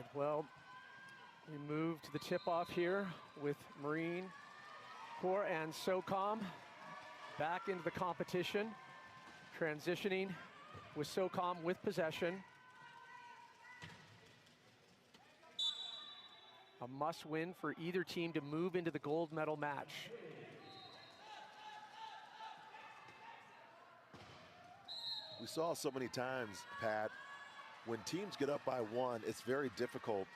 right, well, we move to the tip-off here with Marine Corps and SOCOM back into the competition, transitioning with SOCOM with possession. A must-win for either team to move into the gold medal match. We saw so many times, Pat, when teams get up by one, it's very difficult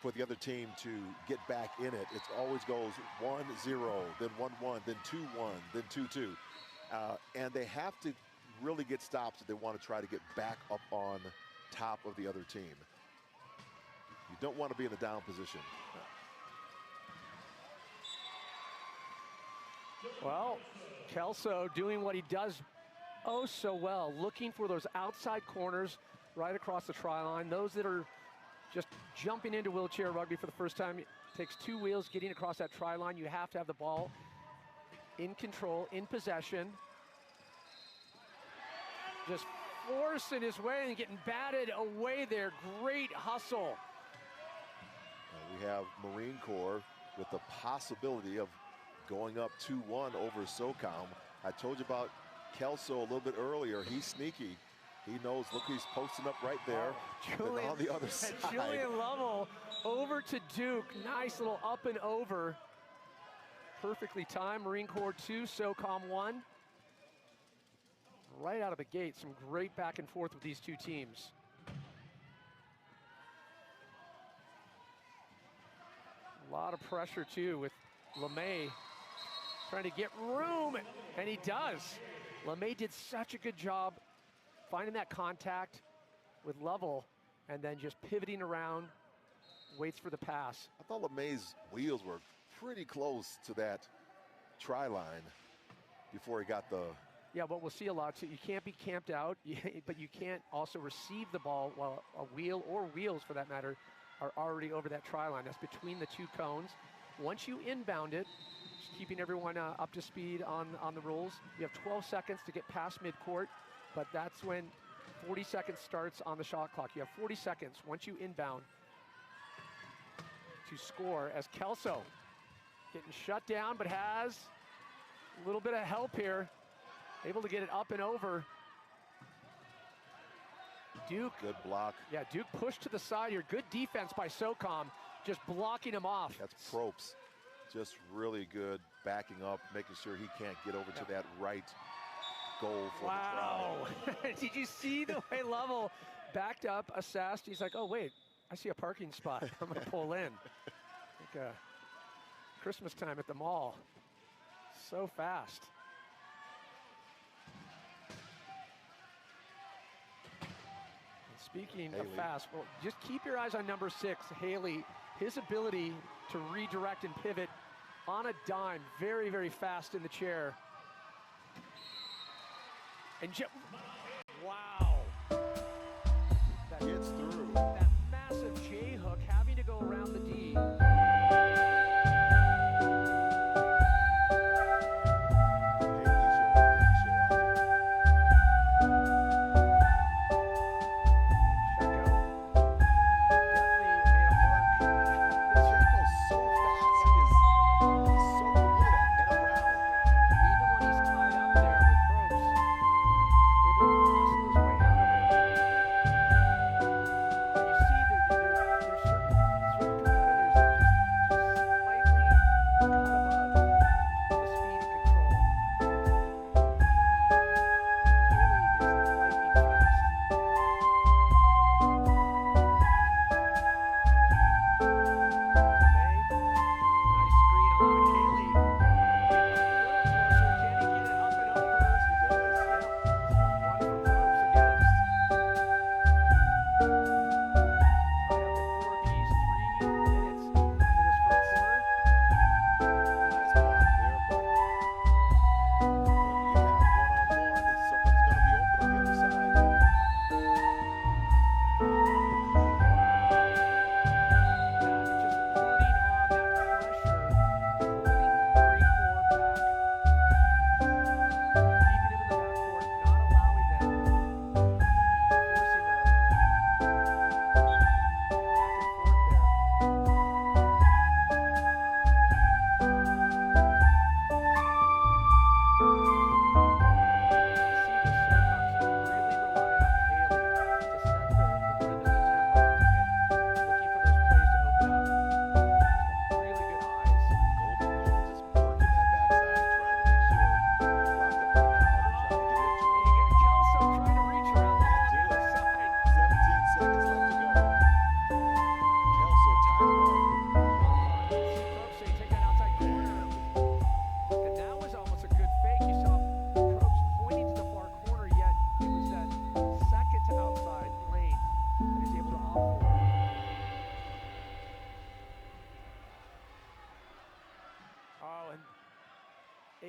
for the other team to get back in it. It always goes 1-0, then 1-1, then 2-1, then 2-2. And they have to really get stops if they want to try to get back up on top of the other team. You don't want to be in a down position. Well, Kelso doing what he does oh so well, looking for those outside corners right across the try line. Those that are just jumping into wheelchair rugby for the first time, it takes two wheels getting across that try line. You have to have the ball in control, in possession. Just forcing his way and getting batted away there. Great hustle. We have Marine Corps with the possibility of going up 2-1 over SOCOM. I told you about Kelso a little bit earlier. He's sneaky. He knows, look, he's posting up right there. Julian, on the other side. Julian Lovell over to Duke. Nice little up and over. Perfectly timed. Marine Corps 2, SOCOM 1. Right out of the gate, some great back and forth with these two teams. A lot of pressure too with LeMay trying to get room, and he does. LeMay did such a good job finding that contact with Lovell and then just pivoting around, waits for the pass. I thought LeMay's wheels were pretty close to that try line before he got the... Yeah, but we'll see a lot too. You can't be camped out, but you can't also receive the ball while a wheel, or wheels for that matter, are already over that try line. That's between the two cones. Once you inbound it, just keeping everyone up to speed on the rules, you have 12 seconds to get past midcourt, but that's when 40 seconds starts on the shot clock. You have 40 seconds once you inbound to score, as Kelso getting shut down, but has a little bit of help here. Able to get it up and over. Duke. Good block. Yeah, Duke pushed to the side here. Good defense by SOCOM, just blocking him off. That's Probst. Just really good backing up, making sure he can't get over to that right goal for the try. Did you see the way Lovell backed up, assessed? He's like, oh, wait, I see a parking spot. I'm going to pull in. Like Christmas time at the mall. So fast. Speaking of fast, well, just keep your eyes on number 6, Haley. His ability to redirect and pivot on a dime, very, very fast in the chair. And wow. That gets through. That massive J hook having to go around the D.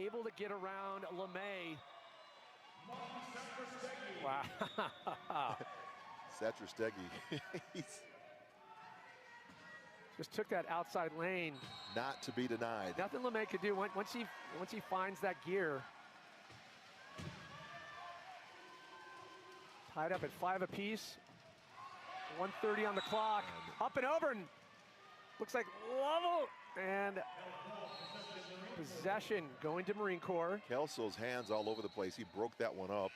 able to get around LeMay. Wow. Satrastegi, he's just took that outside lane. not to be denied. Nothing LeMay could do once he finds that gear. Tied up at 5 apiece. 1:30 on the clock. Up and over, and looks like Lovell, and possession going to Marine Corps. Kelso's hands all over the place. He broke that one up.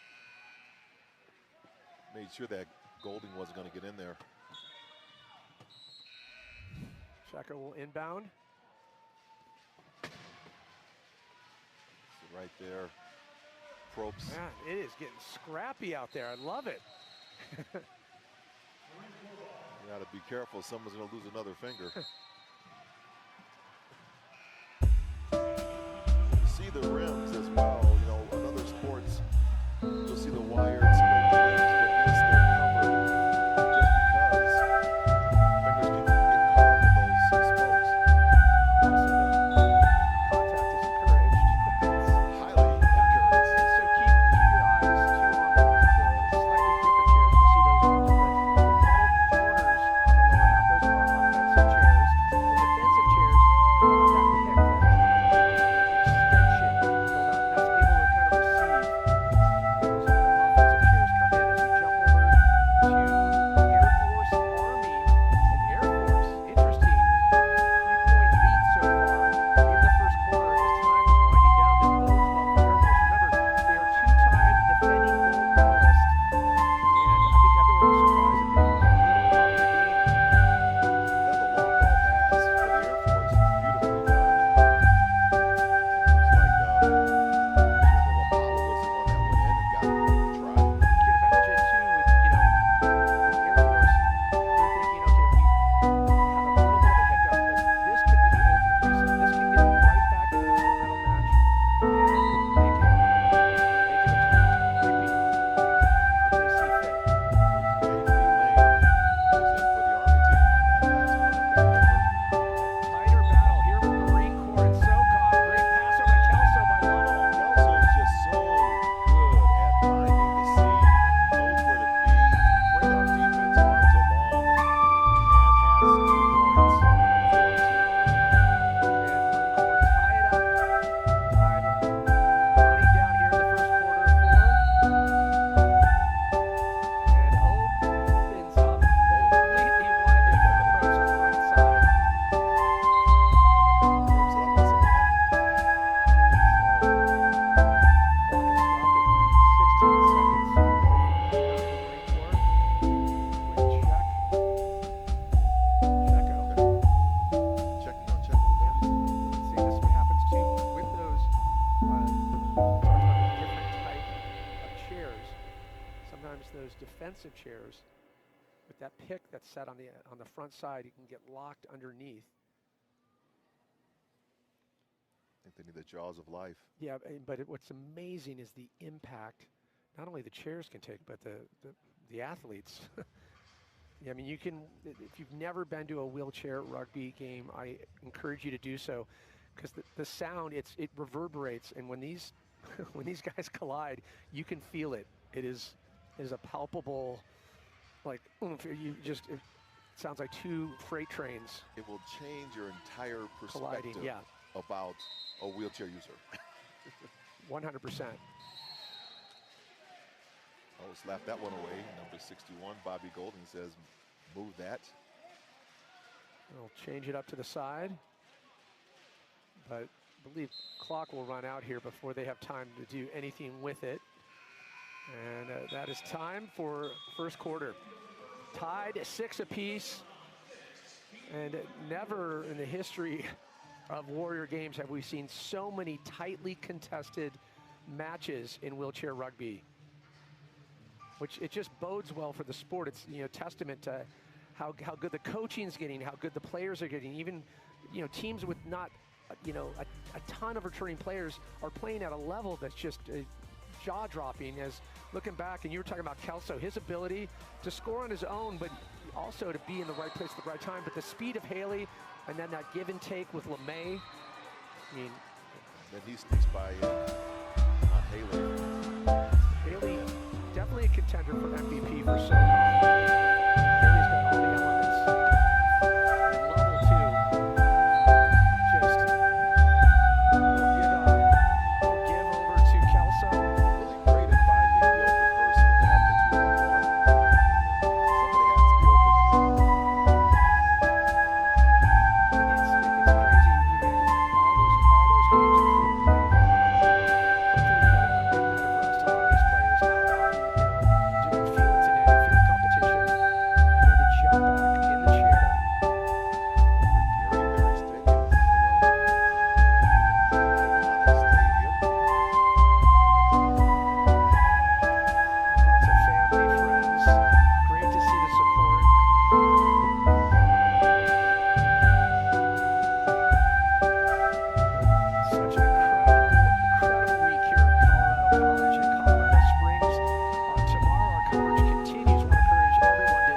Made sure that Golding wasn't going to get in there. Checo will inbound. Right there. Probst. Man, it is getting scrappy out there. I love it. You got to be careful. Someone's going to lose another finger. You see the rims as well. You know, in other sports, you'll see the wired rims with this they're covered just because fingers can get caught up in those spokes. Also, contact is encouraged. Highly encouraged. So keep your eyes too on the slightly different chairs. You'll see those metal corners on the lower half. Those are offensive chairs. The defensive chairs will have that pick, that extension. That's able to kind of receive. Those are the offensive chairs come in as we jump over to Air Force, Army, and Air Force. Interesting. 3-point lead so far in the first quarter as time is winding down. This bodes well for Air Force. Remember, they are two-time defending gold medalists, and I think everyone was surprised that they were a little off the game. That's a long ball pass for the Air Force. Beautifully done. Looks like General Apollo was the one that went in and got the try. You can imagine too, with Air Force, they're thinking, okay, we had a little bit of a hiccup, but this could be the ultimate reset. This can get them right back into the gold medal match, and they can make it a repeat if they see fit. J.P. Lane was in for the Army team on that last one at Vancouver. Tighter battle here with Marine Corps and SOCOM. Great pass over to Kelso by Lovell. Kelso's just so good at finding the seam, knows where to be, great on defense, arms along, and has 2 points for Team Marine. And Marine Corps tie it up. Time running down here in the first quarter of 4. And opens up completely wide to the approach on the right side. Rips it up on some of that. Checking on Checo. See, this is what happens too with those. Talked about the different type of chairs. Sometimes those defensive chairs, with that pick that's set on the front side, you can get locked underneath. I think they need the jaws of life. Yeah, but what's amazing is the impact not only the chairs can take, but the athletes. Yeah, I mean, you can, if you've never been to a wheelchair rugby game, I encourage you to do so, because the sound, it reverberates, and when these when these guys collide, you can feel it. It is a palpable, like, you just, it sounds like 2 freight trains It will change your entire colliding. perspective Yeah, about a wheelchair user. 100%. Oh, slap that one away. Number 61, Bobby Golding says, move that. We'll change it up to the side, but I believe clock will run out here before they have time to do anything with it. And that is time for first quarter. Tied 6 apiece, and never in the history of Warrior Games have we seen so many tightly contested matches in wheelchair rugby, which it just bodes well for the sport. It's, you know, testament to how good the coaching's getting, how good the players are getting. Even, you know, teams with not, you know, a ton of returning players are playing at a level that's just jaw-dropping. As looking back, and you were talking about Kelso, his ability to score on his own, but also to be in the right place at the right time. But the speed of Haley, and then that give and take with LeMay. I mean, Then he sneaks by on Haley. Haley, definitely a contender for MVP for SoCom. Haley's got all the elements. And level 2, just we'll give over to Kelso. Really great at finding the open person when they have the 2-on-1. Somebody has to be open. It's crazy. All those games are cool. Hopefully you got a good night of rest. A lot of these players out on, doing field today, field competition, and then to jump back in the chair. Gary Stadium. Iconic stadium. Lots of family, friends. Great to see the support. Such an incredible week here at Colorado College and Colorado Springs. Tomorrow our coverage continues. Want to encourage everyone to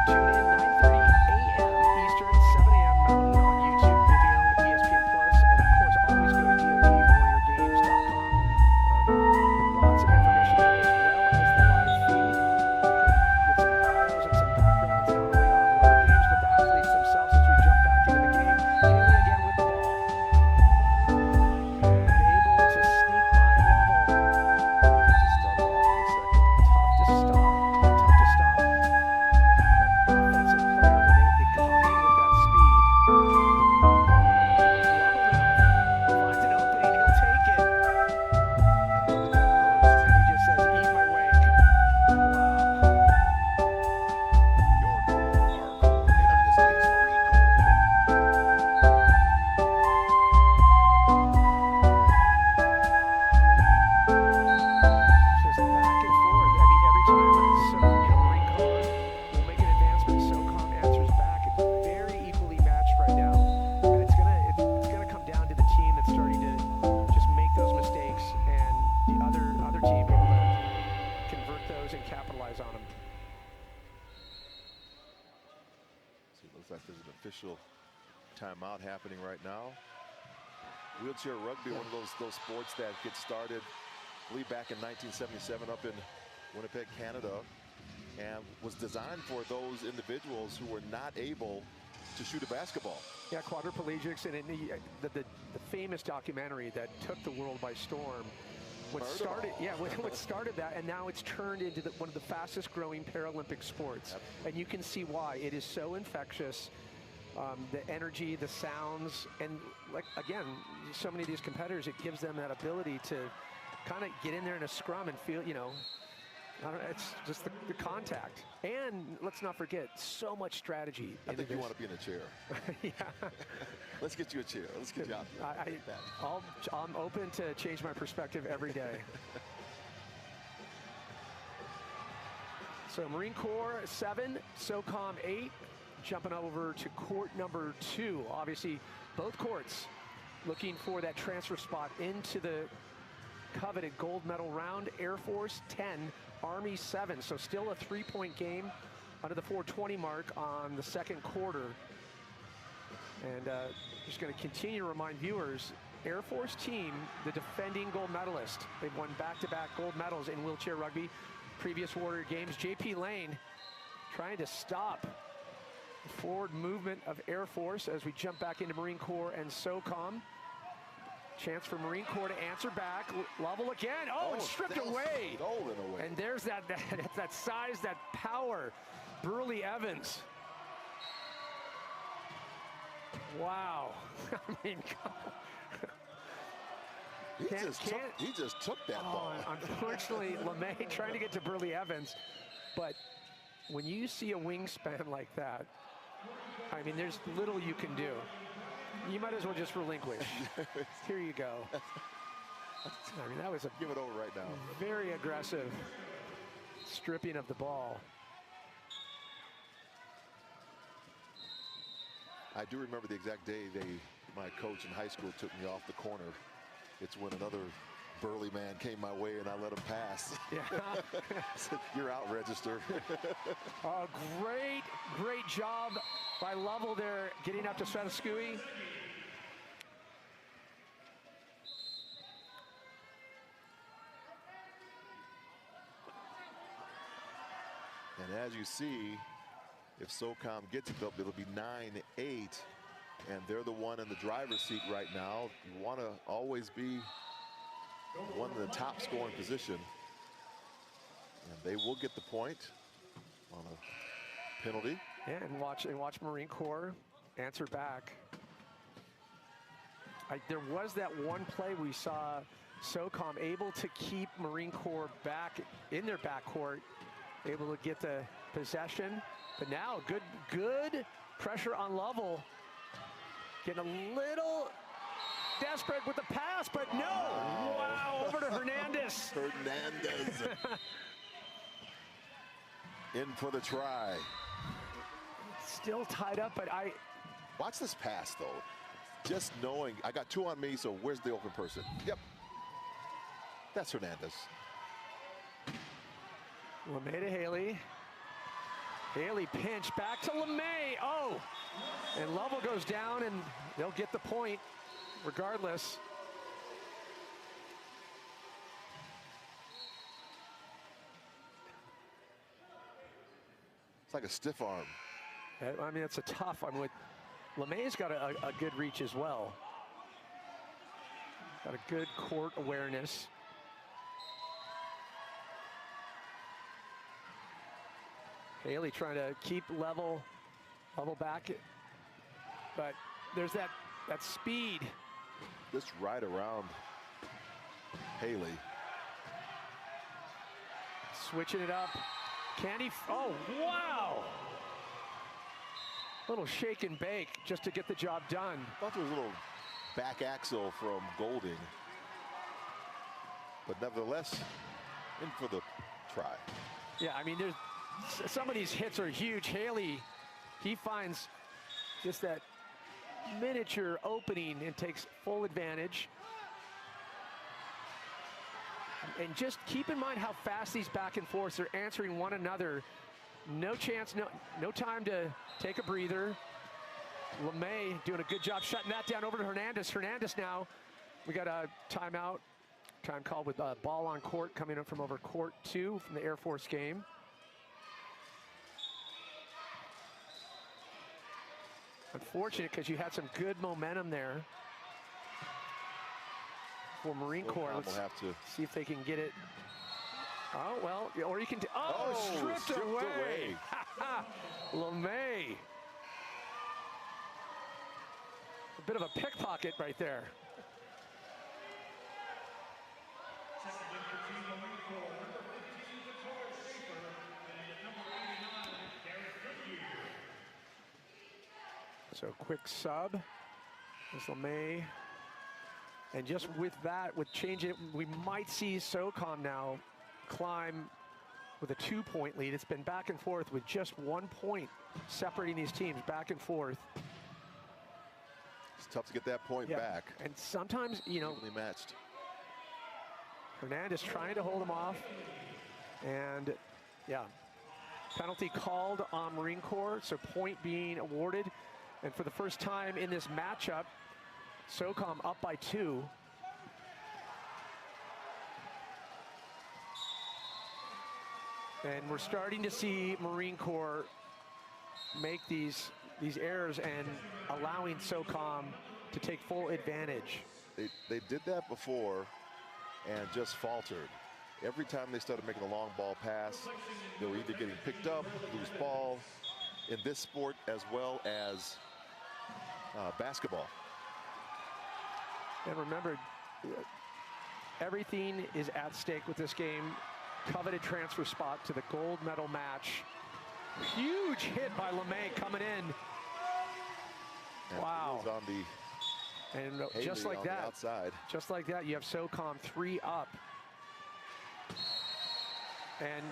tune in 9:30 a.m. Eastern, 7 a.m. Mountain on YouTube, Vimeo, ESPN Plus, and of course always go to DOTWarriorGames.com. Lots of information there as well as the live feed. Get some bios and some backgrounds not only on Warrior Games but the athletes themselves as we jump back into the game. Haley again with the ball. And able to sneak by level. Just started off in the second. Tough to stop. Offensive player when they come in with that speed. Level now. Finds an opening. He'll take it. Look at that burst. And he just says, eat my wake. Wow. Your goal, our goal, United States Marine Corps. Just back and forth. I mean, every time Marine Corps will make an advancement, SoCom answers back. It's very equally matched right now, and it's gonna come down to the team that's starting to just make those mistakes, and the other team able to convert those and capitalize on them. So it looks like there's an official timeout happening right now. Wheelchair rugby, one of those sports that gets started, I believe, back in 1977 up in Winnipeg, Canada, and was designed for those individuals who were not able to shoot a basketball. Yeah, quadriplegics, and the famous documentary that took the world by storm. What started that, and now it's turned into one of the fastest growing Paralympic sports. Yep. And you can see why. It is so infectious. The energy, the sounds, and like again, so many of these competitors, it gives them that ability to kind of get in there in a scrum and feel, I don't know, it's just the contact. And let's not forget, so much strategy. I think you want to be in a chair. Yeah. Let's get you a chair. Let's get you out there. I'm open to change my perspective every day. So Marine Corps 7, SoCom 8. Jumping over to court number 2. Obviously, both courts looking for that transfer spot into the coveted gold medal round. Air Force 10, Army 7. So still a 3-point game under the 4:20 mark on the second quarter. And just going to continue to remind viewers, Air Force team, the defending gold medalist. They've won back-to-back gold medals in wheelchair rugby. Previous Warrior Games. JP Lane trying to stop forward movement of Air Force as we jump back into Marine Corps and SoCom. Chance for Marine Corps to answer back. Level again. Oh, and stripped away. Stolen away. And there's that size, that power. Burley Evans. Wow. I mean, he just took that ball. Unfortunately, LeMay trying to get to Burley Evans. But when you see a wingspan like that, I mean, there's little you can do. You might as well just relinquish. Here you go. I mean, that was Give it over right now. Very aggressive stripping of the ball. I do remember the exact day my coach in high school took me off the corner. It's when another burly man came my way and I let him pass. Yeah. You're out, register. Great job by Lovell there, getting up to Svetskui. And as you see, if SOCOM gets it, it'll be 9-8. And they're the one in the driver's seat right now. You want to always be one in the top scoring position. And they will get the point on a penalty. Yeah, and watch Marine Corps answer back. There was that one play we saw SOCOM able to keep Marine Corps back in their backcourt, able to get the possession. But now good pressure on Lovell. Getting a little desperate with the pass, but no. Wow, over to Hernandez. Hernandez. In for the try. Still tied up, but Watch this pass, though. Just knowing, I got 2 on me, so where's the open person? Yep. That's Hernandez. LeMay to Haley. Haley pinch back to LeMay. Oh, and Lovell goes down, and they'll get the point regardless. It's like a stiff arm. I mean, it's a tough. I mean, LeMay's got a good reach as well. Got a good court awareness. Haley trying to keep level back, but there's that speed. Just right around Haley. Switching it up. Can he? Oh, wow! Little shake and bake just to get the job done. I thought there was a little back axle from Golding. But nevertheless, in for the try. Yeah, I mean, some of these hits are huge. Haley, he finds just that miniature opening and takes full advantage. And just keep in mind how fast these back and forths are answering one another. No chance, no time to take a breather. LeMay doing a good job shutting that down over to Hernandez. Hernandez now, we got a timeout. Time called with ball on court coming up from over court 2 from the Air Force game. Unfortunate because you had some good momentum there for Marine Corps. Let's have to see if they can get it. Oh, well, or you can, stripped away. LeMay. A bit of a pickpocket right there. So quick sub is LeMay. And just with that, with changing it, we might see SOCOM now climb with a 2-point lead. It's been back and forth with just 1 point separating these teams back and forth. It's tough to get that point back. And sometimes, you know, evenly matched. Hernandez trying to hold him off. And yeah, penalty called on Marine Corps, so point being awarded. And for the first time in this matchup, SOCOM up by 2. And we're starting to see Marine Corps make these errors and allowing SOCOM to take full advantage. They did that before and just faltered. Every time they started making a long ball pass, they were either getting picked up, loose ball, in this sport as well as basketball. And remember, everything is at stake with this game. Coveted transfer spot to the gold medal match. Huge hit by LeMay coming in. And wow. On the and just like that, outside. Just like that, you have SOCOM 3 up. And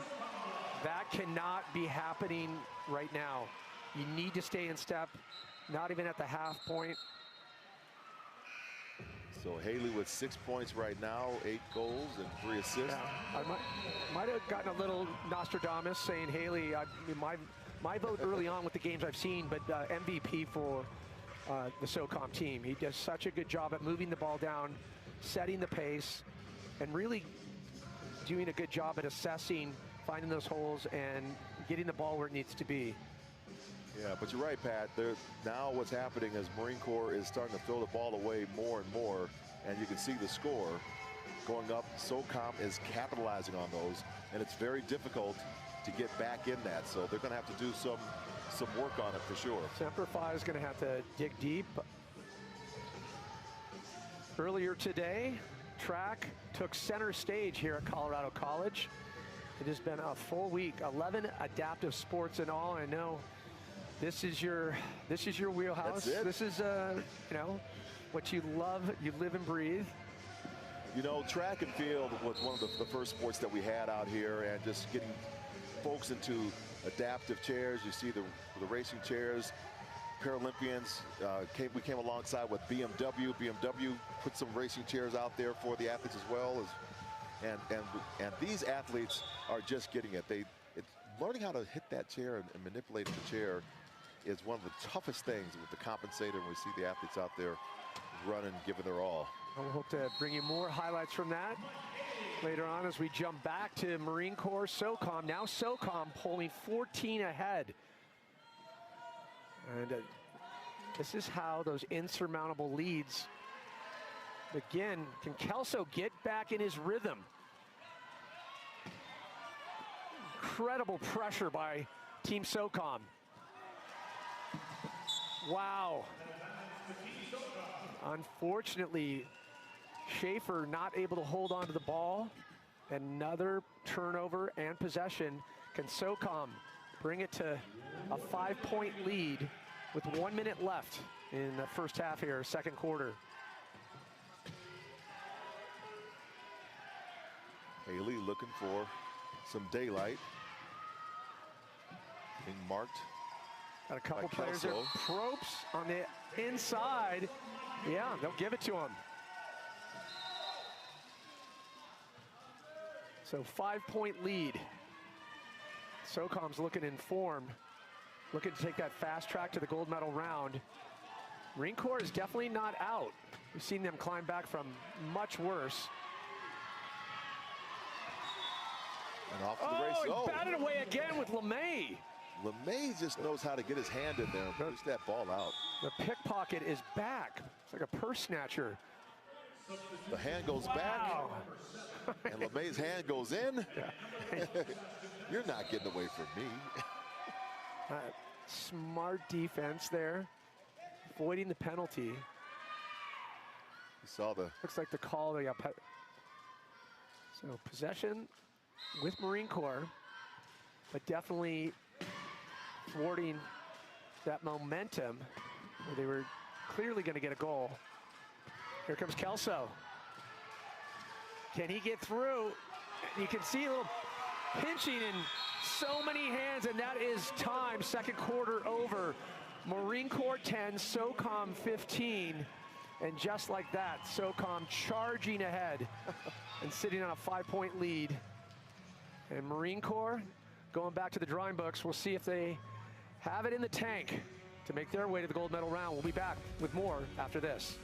that cannot be happening right now. You need to stay in step, not even at the half point. So Haley with 6 points right now, 8 goals and 3 assists. Yeah, I might have gotten a little Nostradamus saying Haley, my vote early on with the games I've seen, but MVP for the SOCOM team. He does such a good job at moving the ball down, setting the pace, and really doing a good job at assessing, finding those holes, and getting the ball where it needs to be. Yeah, but you're right, Pat. Now what's happening is Marine Corps is starting to throw the ball away more and more, and you can see the score going up. SOCOM is capitalizing on those, and it's very difficult to get back in that. So they're going to have to do some work on it for sure. Semper Fi is going to have to dig deep. Earlier today, track took center stage here at Colorado College. It has been a full week, 11 adaptive sports in all. I know this is your wheelhouse. That's it. This is you know, what you love, you live and breathe. You know, track and field was one of the first sports that we had out here, and just getting folks into adaptive chairs. You see the racing chairs. Paralympians, we came alongside with BMW. BMW put some racing chairs out there for the athletes as well. And these athletes are just getting it. It's learning how to hit that chair and manipulate the chair is one of the toughest things with the compensator. When we see the athletes out there running, giving their all. We'll hope to bring you more highlights from that later on as we jump back to Marine Corps SOCOM. Now SOCOM pulling 14 ahead. And this is how those insurmountable leads begin. Can Kelso get back in his rhythm? Incredible pressure by Team SOCOM. Wow. Unfortunately, Schaefer not able to hold on to the ball. Another turnover and possession. Can SOCOM bring it to a 5-point lead with 1 minute left in the first half here, second quarter? Haley looking for some daylight. Being marked. Got a couple by players there. Kelso. Probst on the inside. Yeah, they'll give it to him. So 5-point lead. SOCOM's looking in form, looking to take that fast track to the gold medal round. Marine Corps is definitely not out. We've seen them climb back from much worse. And off to the race. Oh, he batted away again with LeMay. LeMay just knows how to get his hand in there and push that ball out. The pickpocket is back. It's like a purse snatcher. The hand goes Wow. back, and LeMay's hand goes in. Yeah. You're not getting away from me. Smart defense there, avoiding the penalty. You saw the... Looks like the call. They got so possession with Marine Corps, but definitely thwarting that momentum where they were clearly going to get a goal. Here comes Kelso. Can he get through? You can see a little pinching in so many hands, and that is time. Second quarter over. Marine Corps 10, SOCOM 15. And just like that, SOCOM charging ahead and sitting on a 5-point lead. And Marine Corps going back to the drawing books. We'll see if they have it in the tank to make their way to the gold medal round. We'll be back with more after this.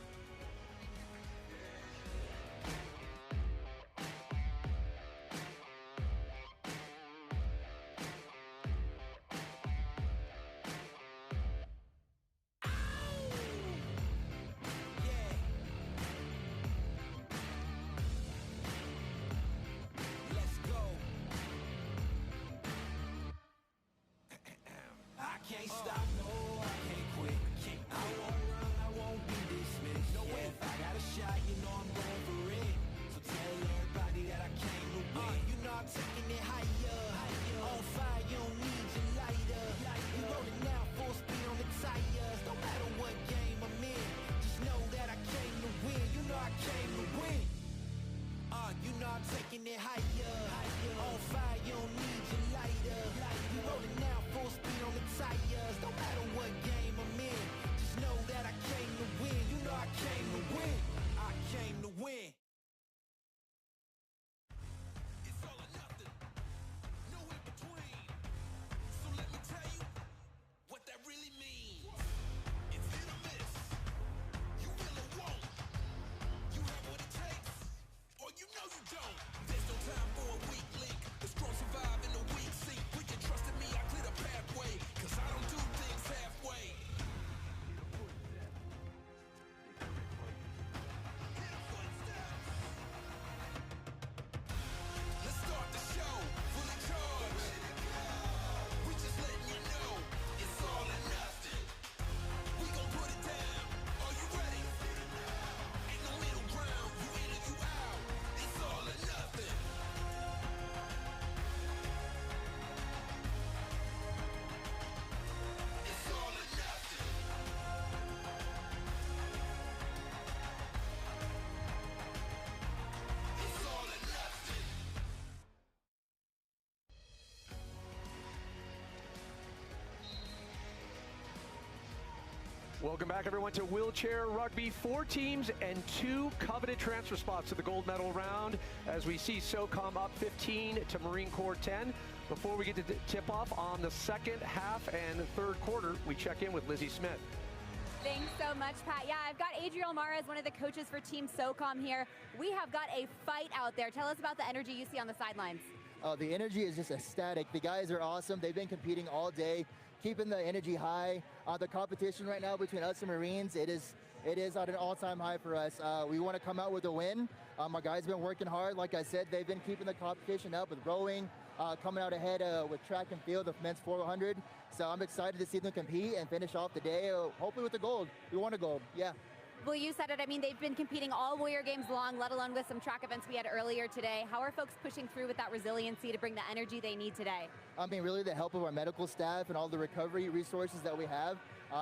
Welcome back, everyone, to Wheelchair Rugby. 4 teams and 2 coveted transfer spots to the gold medal round as we see SOCOM up 15 to Marine Corps 10. Before we get to tip-off on the second half and third quarter, we check in with Lizzie Smith. Thanks so much, Pat. Yeah, I've got Adriel Mares, one of the coaches for Team SOCOM here. We have got a fight out there. Tell us about the energy you see on the sidelines. The energy is just ecstatic. The guys are awesome. They've been competing all day, keeping the energy high. The competition right now between us and Marines, it is at an all-time high for us. We want to come out with a win. Our guys have been working hard. Like I said, they've been keeping the competition up with rowing, coming out ahead with track and field of men's 400. So I'm excited to see them compete and finish off the day, hopefully with the gold. We want a gold, yeah. Well, you said it. I mean, they've been competing all Warrior Games long, let alone with some track events we had earlier today. How are folks pushing through with that resiliency to bring the energy they need today? I mean, really the help of our medical staff and all the recovery resources that we have.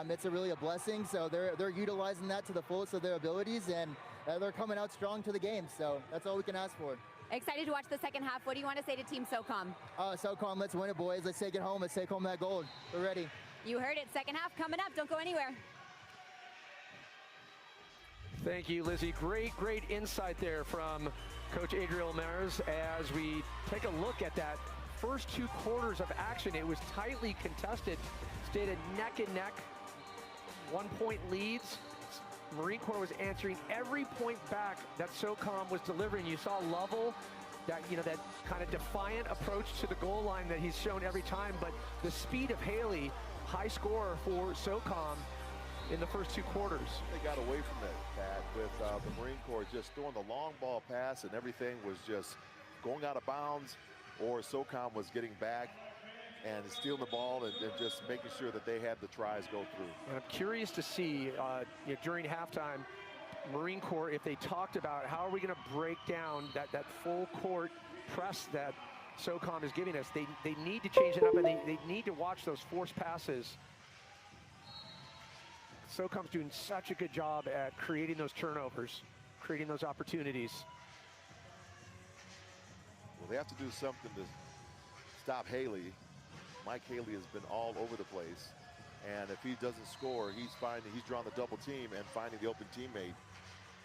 It's really a blessing. So they're utilizing that to the fullest of their abilities, and they're coming out strong to the game. So that's all we can ask for. Excited to watch the second half. What do you want to say to Team SOCOM? SOCOM, let's win it, boys. Let's take it home. Let's take home that gold. We're ready. You heard it. Second half coming up. Don't go anywhere. Thank you, Lizzie. Great insight there from Coach Adriel Mares as we take a look at that first 2 quarters of action. It was tightly contested, stayed a neck and neck, 1-point leads. Marine Corps was answering every point back that SOCOM was delivering. You saw Lovell, that kind of defiant approach to the goal line that he's shown every time, but the speed of Haley, high scorer for SOCOM in the first 2 quarters. They got away from it, Pat, with the Marine Corps just throwing the long ball pass, and everything was just going out of bounds, or SOCOM was getting back and stealing the ball and just making sure that they had the tries go through. And I'm curious to see during halftime, Marine Corps, if they talked about how are we going to break down that full court press that SOCOM is giving us. They need to change it up, and they need to watch those forced passes. SOCOM's doing such a good job at creating those turnovers, creating those opportunities. Well, they have to do something to stop Haley. Mike Haley has been all over the place, and if he doesn't score, he's drawing the double team and finding the open teammate,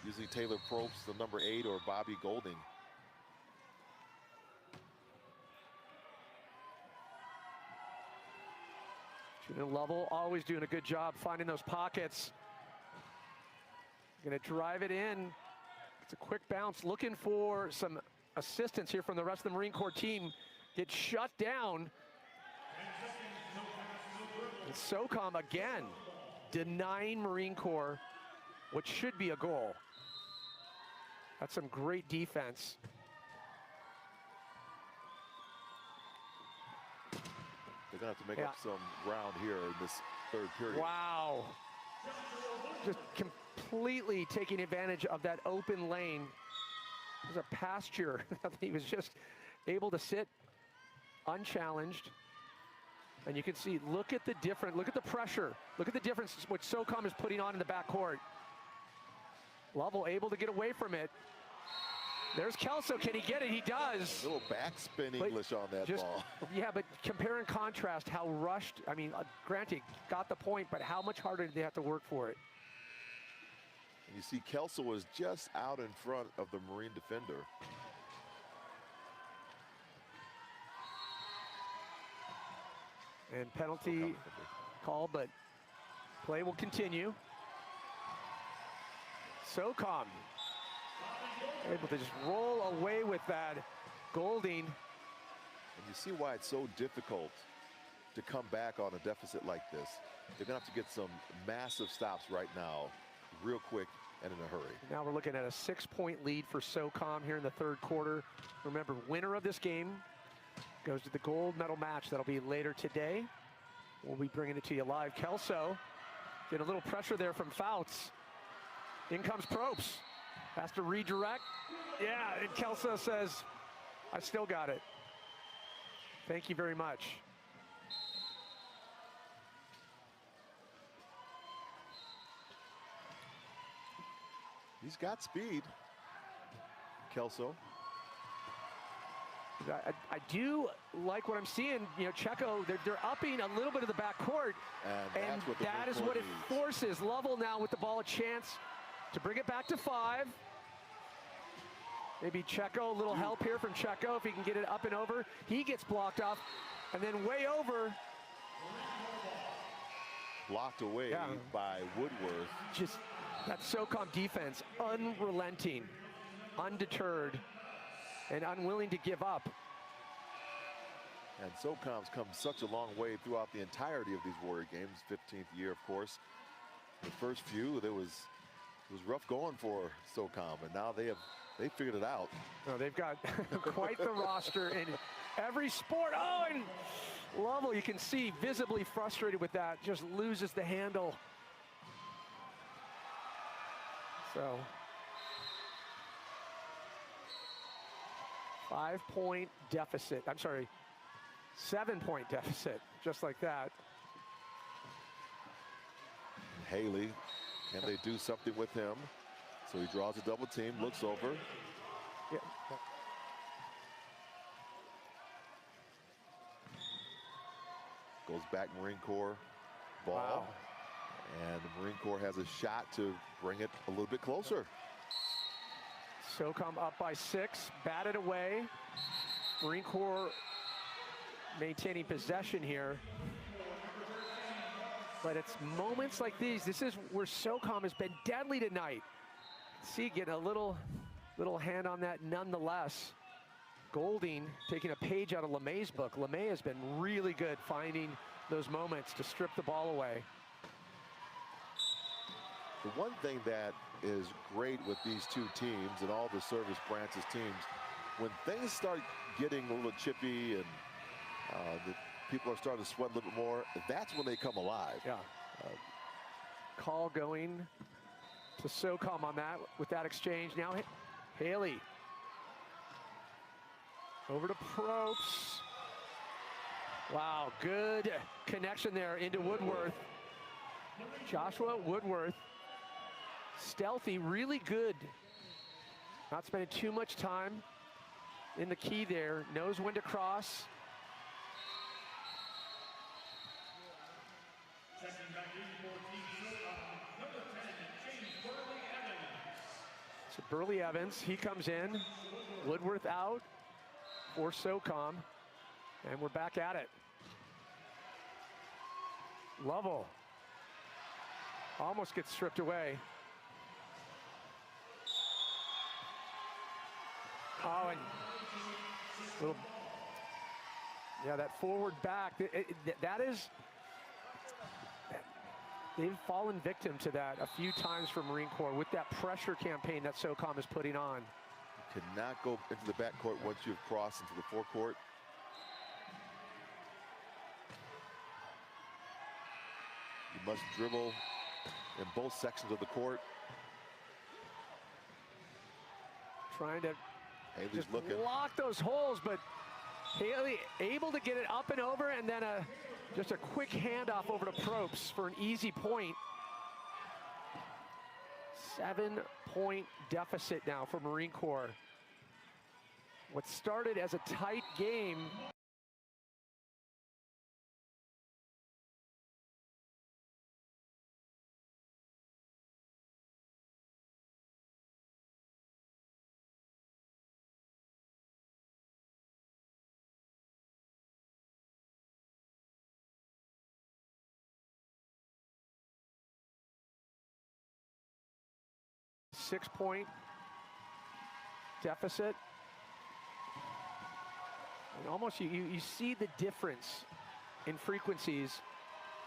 usually Taylor Probst, the number 8, or Bobby Golding. Julian Lovell always doing a good job finding those pockets. Gonna drive it in. It's a quick bounce, looking for some assistance here from the rest of the Marine Corps team. Gets shut down. And SOCOM again denying Marine Corps what should be a goal. That's some great defense. They're gonna have to make up some ground here in this third period. Wow. Just completely taking advantage of that open lane. There's a pasture that he was just able to sit unchallenged. And you can see, look at the pressure. Look at the difference what SOCOM is putting on in the backcourt. Lovell able to get away from it. There's Kelso, can he get it? He does. A little backspin English on that ball. Yeah, but compare and contrast how rushed, I mean, granted, got the point, but how much harder did they have to work for it? And you see Kelso was just out in front of the Marine defender. And penalty call, but play will continue. SOCOM able to just roll away with that. Golding. And you see why it's so difficult to come back on a deficit like this. They're gonna have to get some massive stops right now, real quick and in a hurry. Now we're looking at a 6-point lead for SOCOM here in the third quarter. Remember, winner of this game goes to the gold medal match. That'll be later today. We'll be bringing it to you live. Kelso getting a little pressure there from Fouts. In comes Probst. Has to redirect. Yeah, and Kelso says, I still got it. Thank you very much. He's got speed, Kelso. I do like what I'm seeing. You know, Checo, they're upping a little bit of the backcourt, and that is what it forces. Lovell now with the ball, a chance to bring it back to 5. Maybe Checo, a little help here from Checo if he can get it up and over. He gets blocked off, and then way over. Blocked away by Woodworth. Just that SOCOM defense, unrelenting, undeterred, and unwilling to give up. And SOCOM's come such a long way throughout the entirety of these Warrior Games, 15th year, of course. The first few, it was rough going for SOCOM, and now they figured it out. No, they've got quite the roster in every sport. Oh, and Lovell, you can see, visibly frustrated with that, just loses the handle. So, 5-point deficit. I'm sorry, 7-point deficit, just like that. Haley, can they do something with him? So he draws a double team, looks over. Yeah. Goes back Marine Corps ball. Wow. And the Marine Corps has a shot to bring it a little bit closer. SOCOM up by 6, batted away. Marine Corps maintaining possession here. But it's moments like these. This is where SOCOM has been deadly tonight. See, getting a little hand on that nonetheless. Golding taking a page out of LeMay's book. LeMay has been really good finding those moments to strip the ball away. The one thing that is great with these two teams and all the service branches teams, when things start getting a little chippy and the people are starting to sweat a little bit more, that's when they come alive. Yeah. Call going to SOCOM on that with that exchange. Now Haley. Over to Probst. Wow, good connection there into Woodworth. Joshua Woodworth. Stealthy, really good. Not spending too much time in the key there. Knows when to cross. So Burley Evans, he comes in. Woodworth out for SOCOM. And we're back at it. Lovell almost gets stripped away. Oh, and little, yeah, that forward back, that is, they've fallen victim to that a few times for Marine Corps with that pressure campaign that SOCOM is putting on. You cannot go into the backcourt once you've crossed into the forecourt. You must dribble in both sections of the court. Trying to Haley's just looking. Lock those holes, but Haley able to get it up and over, and then just a quick handoff over to Probst for an easy point. 7-point deficit now for Marine Corps. What started as a tight game. Six-point deficit. And almost you see the difference in frequencies.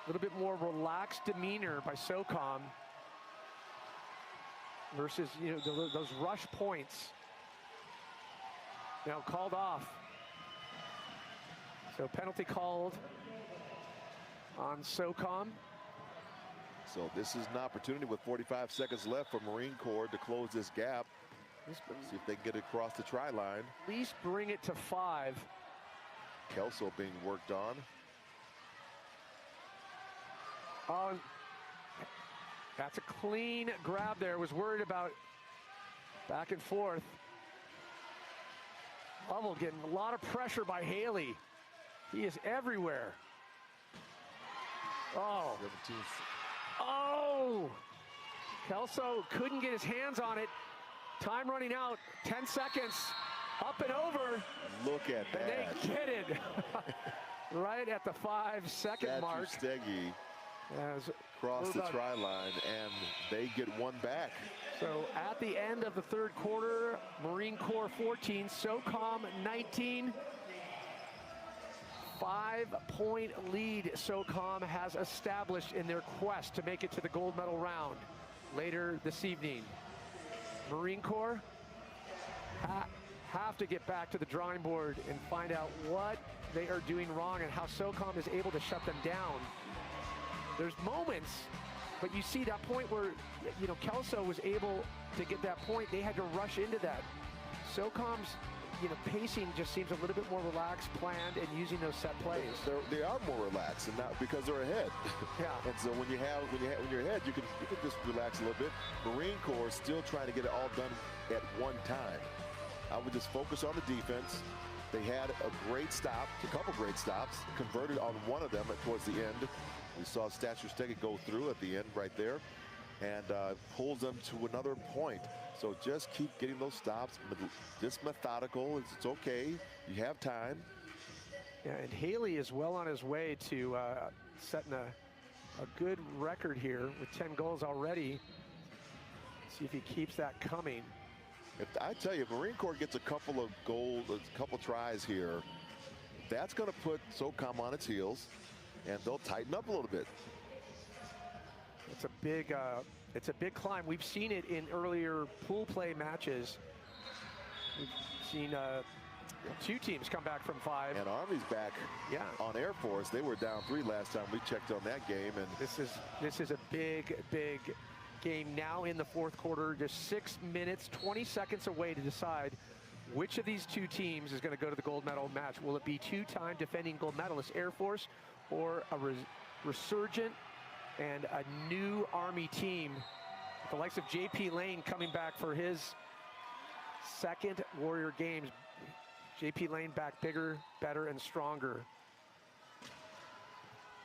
A little bit more relaxed demeanor by SOCOM versus those rush points. Now called off. So penalty called on SOCOM. So this is an opportunity with 45 seconds left for Marine Corps to close this gap. See if they can get it across the try line. At least bring it to 5. Kelso being worked on. Oh, that's a clean grab there. Was worried about back and forth. Lovell getting a lot of pressure by Haley. He is everywhere. Oh. 17th. Oh! Kelso couldn't get his hands on it. Time running out, 10 seconds. Up and over. Look at that. And they get it. Right at the 5-second mark. Steggy As crossed the try line, and they get one back. So at the end of the third quarter, Marine Corps 14, SOCOM 19. 5-point lead SOCOM has established in their quest to make it to the gold medal round later this evening. Marine Corps have to get back to the drawing board and find out what they are doing wrong and how SOCOM is able to shut them down. There's moments, but you see that point where, you know, Kelso was able to get that point. They had to rush into that. SOCOM's, you know, pacing just seems a little bit more relaxed, planned, and using those set plays. They are more relaxed, and not because they're ahead. Yeah. And so when you're ahead, you can just relax a little bit. Marine Corps is still trying to get it all done at one time. I would just focus on the defense. They had a great stop, a couple great stops, converted on one of them towards the end. We saw Statue Steggy go through at the end right there, and pulls them to another point. So just keep getting those stops, just methodical. It's okay. You have time. Yeah, and Haley is well on his way to setting a good record here with 10 goals already. See if he keeps that coming. If I tell you, Marine Corps gets a couple of goals, a couple tries here, that's going to put SOCOM on its heels, and they'll tighten up a little bit. It's a big climb. We've seen it in earlier pool play matches. We've seen two teams come back from 5. And Army's back on Air Force. They were down 3 last time we checked on that game. And this is a big game now in the fourth quarter. Just 6 minutes, 20 seconds away to decide which of these two teams is going to go to the gold medal match. Will it be two-time defending gold medalist Air Force, or a resurgent and a new Army team, the likes of JP Lane coming back for his second Warrior Games. JP Lane back bigger, better, and stronger.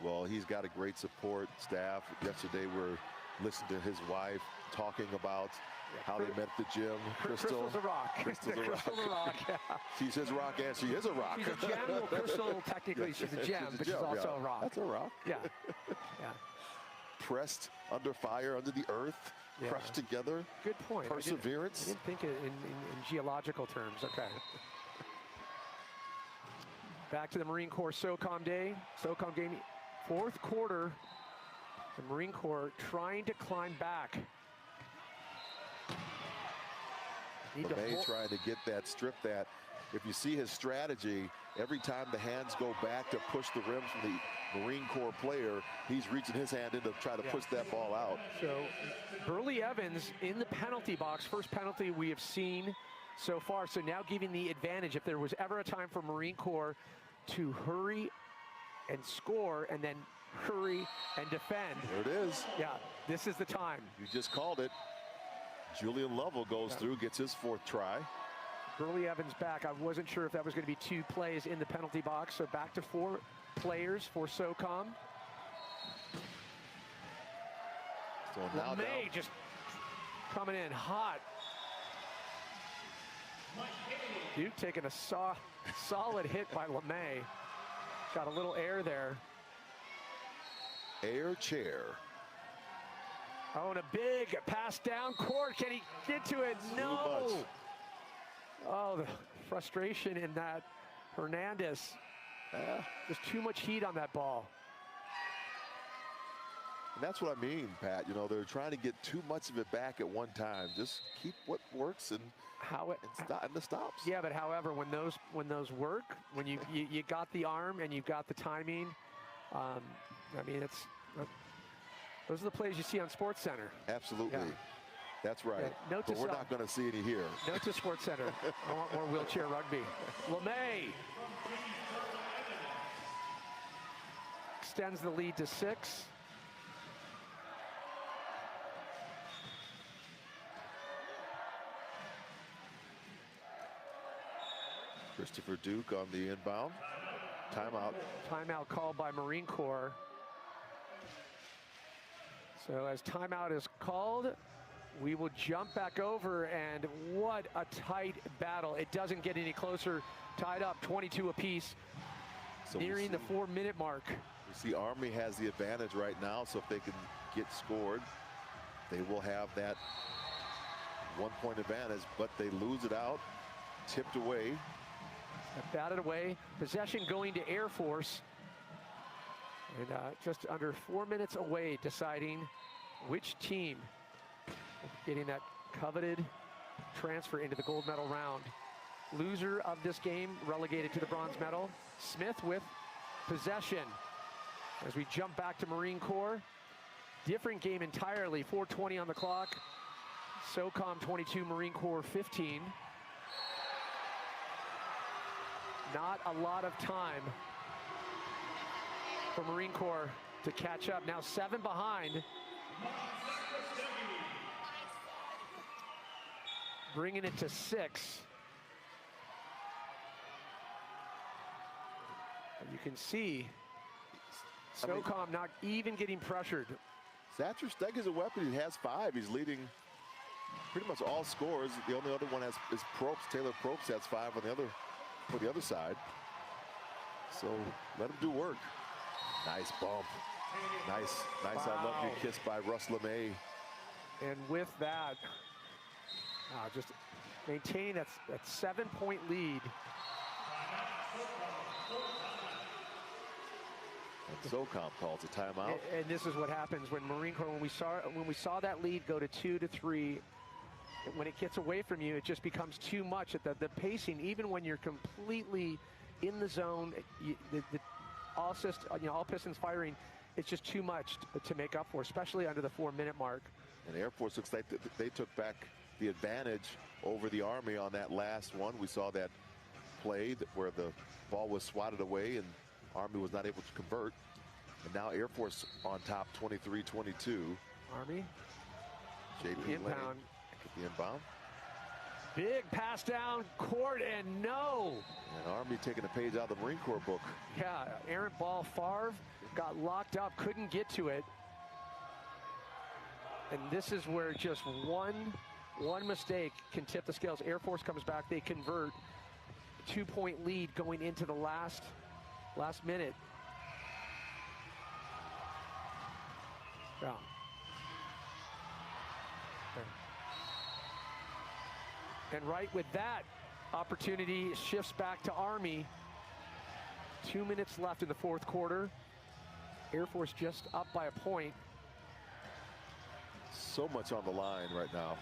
Well, he's got a great support staff. Yesterday we're listening to his wife talking about how they met at the gym. Crystal's a rock. Crystal's a rock. Yeah. She's his rock, and she is a rock. She's a gem. Well, Crystal, technically, she's a gem, but she's also a rock. That's a rock. Yeah. Pressed under fire, under the earth, crushed together. Good point. Perseverance. I didn't think it in geological terms. Okay. Back to the Marine Corps SOCOM day. SOCOM game, fourth quarter. The Marine Corps trying to climb back. LeMay trying to get that, strip that. If you see his strategy, every time the hands go back to push the rims from the Marine Corps player, he's reaching his hand in to try to push that ball out. So Burley Evans in the penalty box, first penalty we have seen so far. So now giving the advantage, if there was ever a time for Marine Corps to hurry and score and then hurry and defend. There it is. Yeah, this is the time. You just called it. Julian Lovell goes through, gets his 4th try. Burley Evans back. I wasn't sure if that was going to be 2 plays in the penalty box. So back to 4 players for SOCOM. So now LeMay just coming in hot. Duke taking a solid hit by LeMay. Got a little air there. Air chair. Oh, and a big pass down court. Can he get to it? No. Oh, the frustration in that. Hernandez. Just too much heat on that ball. And that's what I mean, Pat. You know, they're trying to get too much of it back at one time. Just keep what works and the stops. Yeah, but however, when those work, when you got the arm and you've got the timing, I mean, those are the plays you see on Sports Center. Absolutely. Yeah. That's right. Yeah, but we're not going to see any here. Note to Sports Center. I want more wheelchair rugby. LeMay extends the lead to 6. Christopher Duke on the inbound. Timeout. Timeout called by Marine Corps. So as timeout is called, we will jump back over, and what a tight battle. It doesn't get any closer. Tied up 22 apiece, so nearing the 4-minute mark. We see Army has the advantage right now, so if they can get scored, they will have that 1-point advantage, but they lose it out, tipped away. Batted away, possession going to Air Force. And just under 4 minutes away, deciding which team getting that coveted transfer into the gold medal round. Loser of this game relegated to the bronze medal. Smith with possession. As we jump back to Marine Corps, different game entirely. 4:20 on the clock. SOCOM 22, Marine Corps 15. Not a lot of time for Marine Corps to catch up. Now 7 behind. Bringing it to 6. And you can see SOCOM not even getting pressured. Thatcher Stegg is a weapon. He has 5. He's leading pretty much all scores. The only other one is Probst. Taylor Probst has 5 on the other side. So let him do work. Nice bump. Nice wow. I love you kiss by Russ LeMay. And with that, just maintaining that 7-point lead. And SOCOM calls a timeout. And this is what happens when Marine Corps, when we saw that lead go to 2 to 3, when it gets away from you, it just becomes too much. The pacing, even when you're completely in the zone, all pistons firing, it's just too much to make up for, especially under the 4-minute mark. And Air Force looks like they took back the advantage over the Army on that last one. We saw that play where the ball was swatted away and Army was not able to convert. And now Air Force on top, 23-22. Army. JP inbound. The inbound. Big pass down court, and no. And Army taking a page out of the Marine Corps book. Yeah, errant ball. Favre got locked up, couldn't get to it. And this is where just one mistake can tip the scales. Air Force comes back, they convert. 2-point lead going into the last minute. Yeah. And right with that opportunity, shifts back to Army. 2 minutes left in the 4th quarter. Air Force just up by a point. So much on the line right now.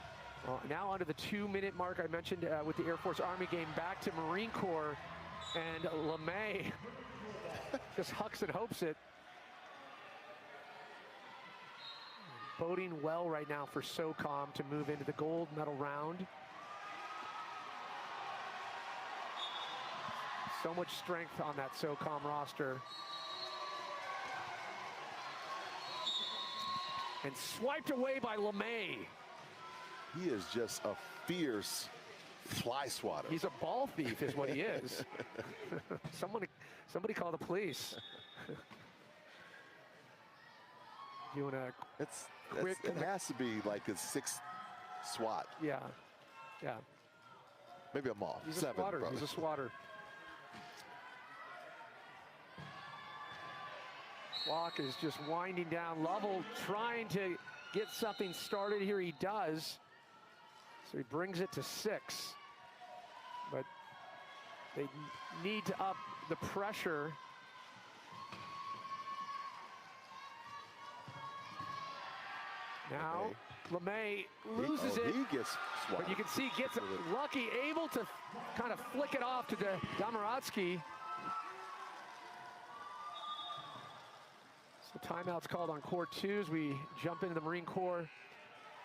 Now under the 2-minute mark I mentioned with the Air Force Army game, back to Marine Corps, and LeMay just hucks and hopes it. Boding well right now for SOCOM to move into the gold medal round. So much strength on that SOCOM roster. And swiped away by LeMay. He is just a fierce fly swatter. He's a ball thief is what he is. Somebody call the police. You want to it has to be like a 6th SWAT. Yeah. Maybe a mall. He's 7, a swatter. brother. He's a swatter. Clock is just winding down. Lovell trying to get something started here. He does. So he brings it to 6. But they need to up the pressure. Now, LeMay loses it. He gets swatted. But you can see gets lucky, able to kind of flick it off to Domaratsky. So timeout's called on court 2 as we jump into the Marine Corps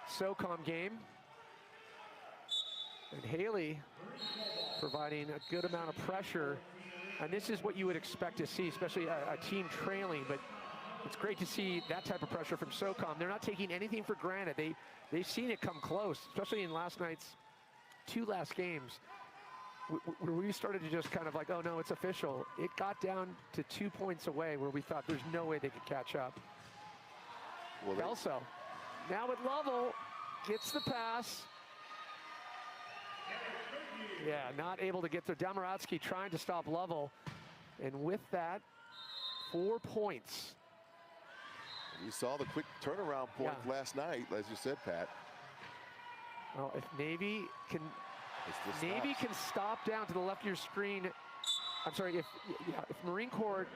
SOCOM game. And Haley providing a good amount of pressure. And this is what you would expect to see, especially a team trailing. But it's great to see that type of pressure from SOCOM. They're not taking anything for granted. They've seen it come close, especially in last night's 2 last games. we started to just kind of like, oh no, it's official. It got down to 2 points away where we thought there's no way they could catch up. Well, Kelso, now with Lovell, gets the pass. Yeah, not able to get there. Damarotsky trying to stop Lovell. And with that, 4 points. You saw the quick turnaround point last night, as you said, Pat. Well, if Navy can stop down to the left of your screen. I'm sorry, if Marine Corps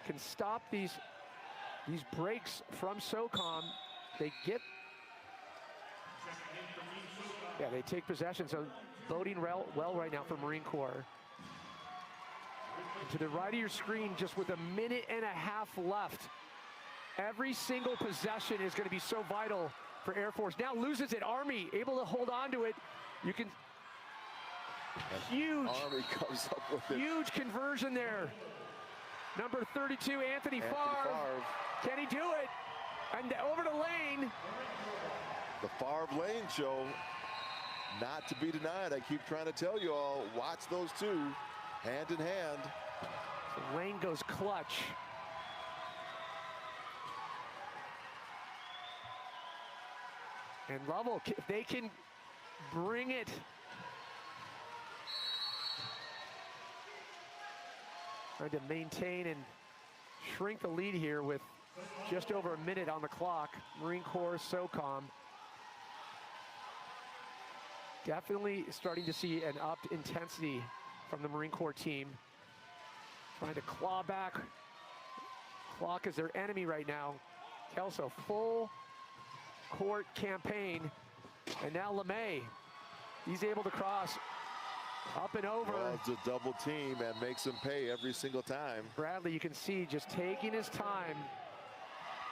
can stop these breaks from SOCOM, they take possession. So boding well right now for Marine Corps. And to the right of your screen, just with 1.5 minutes left. Every single possession is going to be so vital for Air Force. Now loses it. Army able to hold on to it. You can huge Army comes up with it. Huge conversion there. Number 32, Anthony Favre. Can he do it? And over to Lane. The Favre Lane show, not to be denied. I keep trying to tell you all, watch those two hand in hand. So Lane goes clutch. And Lovell, if they can bring it. Trying to maintain and shrink the lead here with just over 1 minute on the clock. Marine Corps, SOCOM. Definitely starting to see an upped intensity from the Marine Corps team. Trying to claw back. Clock is their enemy right now. Kelso, full court campaign. And now LeMay, he's able to cross up and over. Well, it's a double team and makes him pay every single time. Bradley, you can see just taking his time,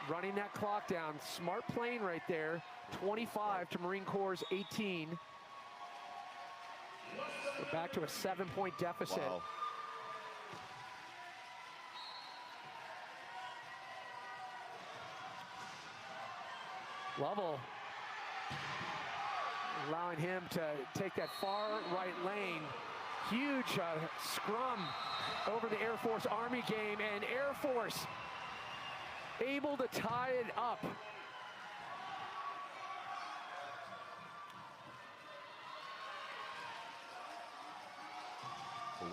running that clock down. Smart playing right there. 25 to Marine Corps' 18. We're back to a 7-point deficit. Wow. Lovell allowing him to take that far right lane. Huge scrum over the Air Force Army game, and Air Force able to tie it up.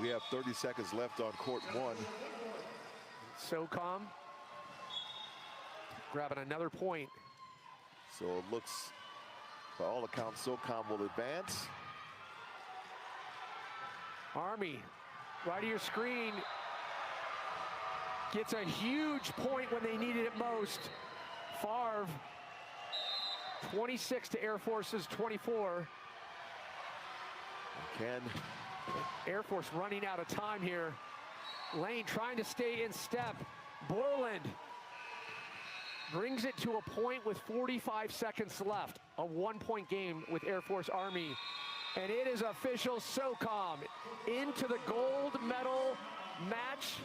We have 30 seconds left on court 1. SOCOM grabbing another point. So it looks, by all accounts, SOCOM will advance. Army, right of your screen, gets a huge point when they needed it most. Favre, 26 to Air Force's 24. Can Air Force running out of time here. Lane trying to stay in step. Borland brings it to a point with 45 seconds left. A 1-point game with Air Force Army. And it is official. SOCOM into the gold medal match.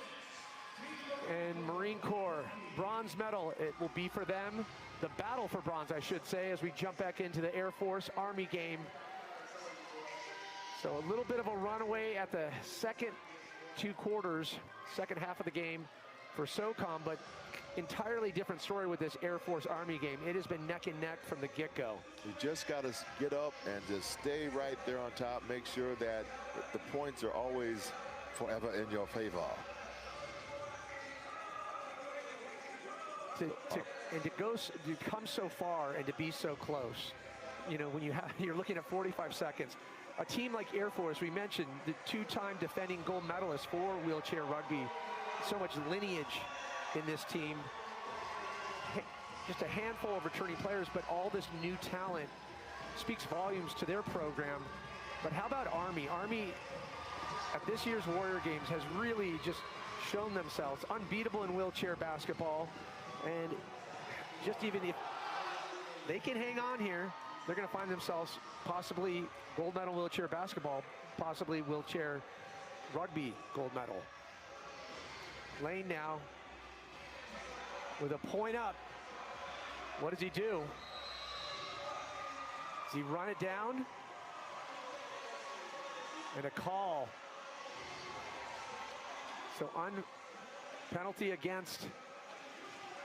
And Marine Corps, bronze medal. It will be for them. The battle for bronze, I should say, as we jump back into the Air Force Army game. So a little bit of a runaway at the second 2 quarters, second half of the game for SOCOM, but entirely different story with this Air Force Army game. It has been neck and neck from the get-go. You just got to get up and just stay right there on top. Make sure that the points are always forever in your favor. To come so far and to be so close, you know, when you're looking at 45 seconds. A team like Air Force, we mentioned the 2-time defending gold medalist for wheelchair rugby. So much lineage in this team. Just a handful of returning players, but all this new talent speaks volumes to their program. But how about Army? Army at this year's Warrior Games has really just shown themselves unbeatable in wheelchair basketball. And just even if they can hang on here, they're going to find themselves possibly gold medal wheelchair basketball, possibly wheelchair rugby gold medal. Lane now with a point up. What does he do? Does he run it down? And a call. So penalty against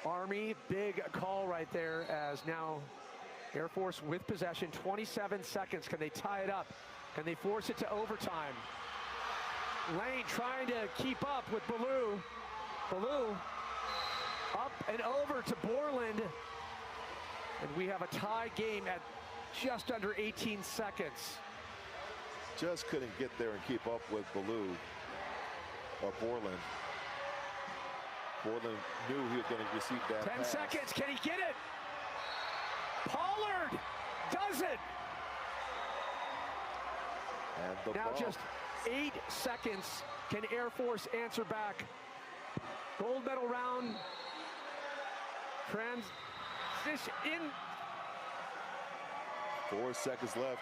Army. Big call right there, as now Air Force with possession. 27 seconds. Can they tie it up? Can they force it to overtime? Lane trying to keep up with Ballou. Ballou up and over to Borland. And we have a tie game at just under 18 seconds. Just couldn't get there and keep up with Ballou or Borland. Borland knew he was going to receive that 10 pass. seconds, can he get it? Pollard does it. And the Now ball. just 8 seconds. Can Air Force answer back? Gold medal round. Transition in. 4 seconds left.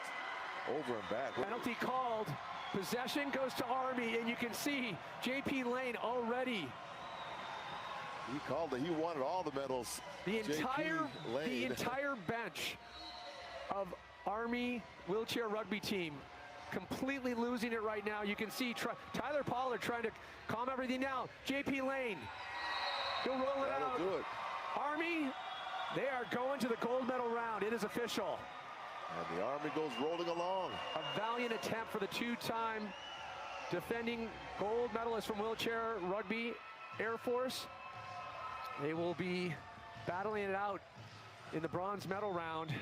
Over and back. Penalty called. Possession goes to Army, and you can see J.P. Lane already. He called it. He wanted all the medals. The entire bench of Army wheelchair rugby team completely losing it right now. You can see Tyler Pollard trying to calm everything down. J.P. Lane, he'll roll it out. Do it. Army, they are going to the gold medal round. It is official. And the Army goes rolling along. A valiant attempt for the two-time defending gold medalist from wheelchair rugby, Air Force. They will be battling it out in the bronze medal round.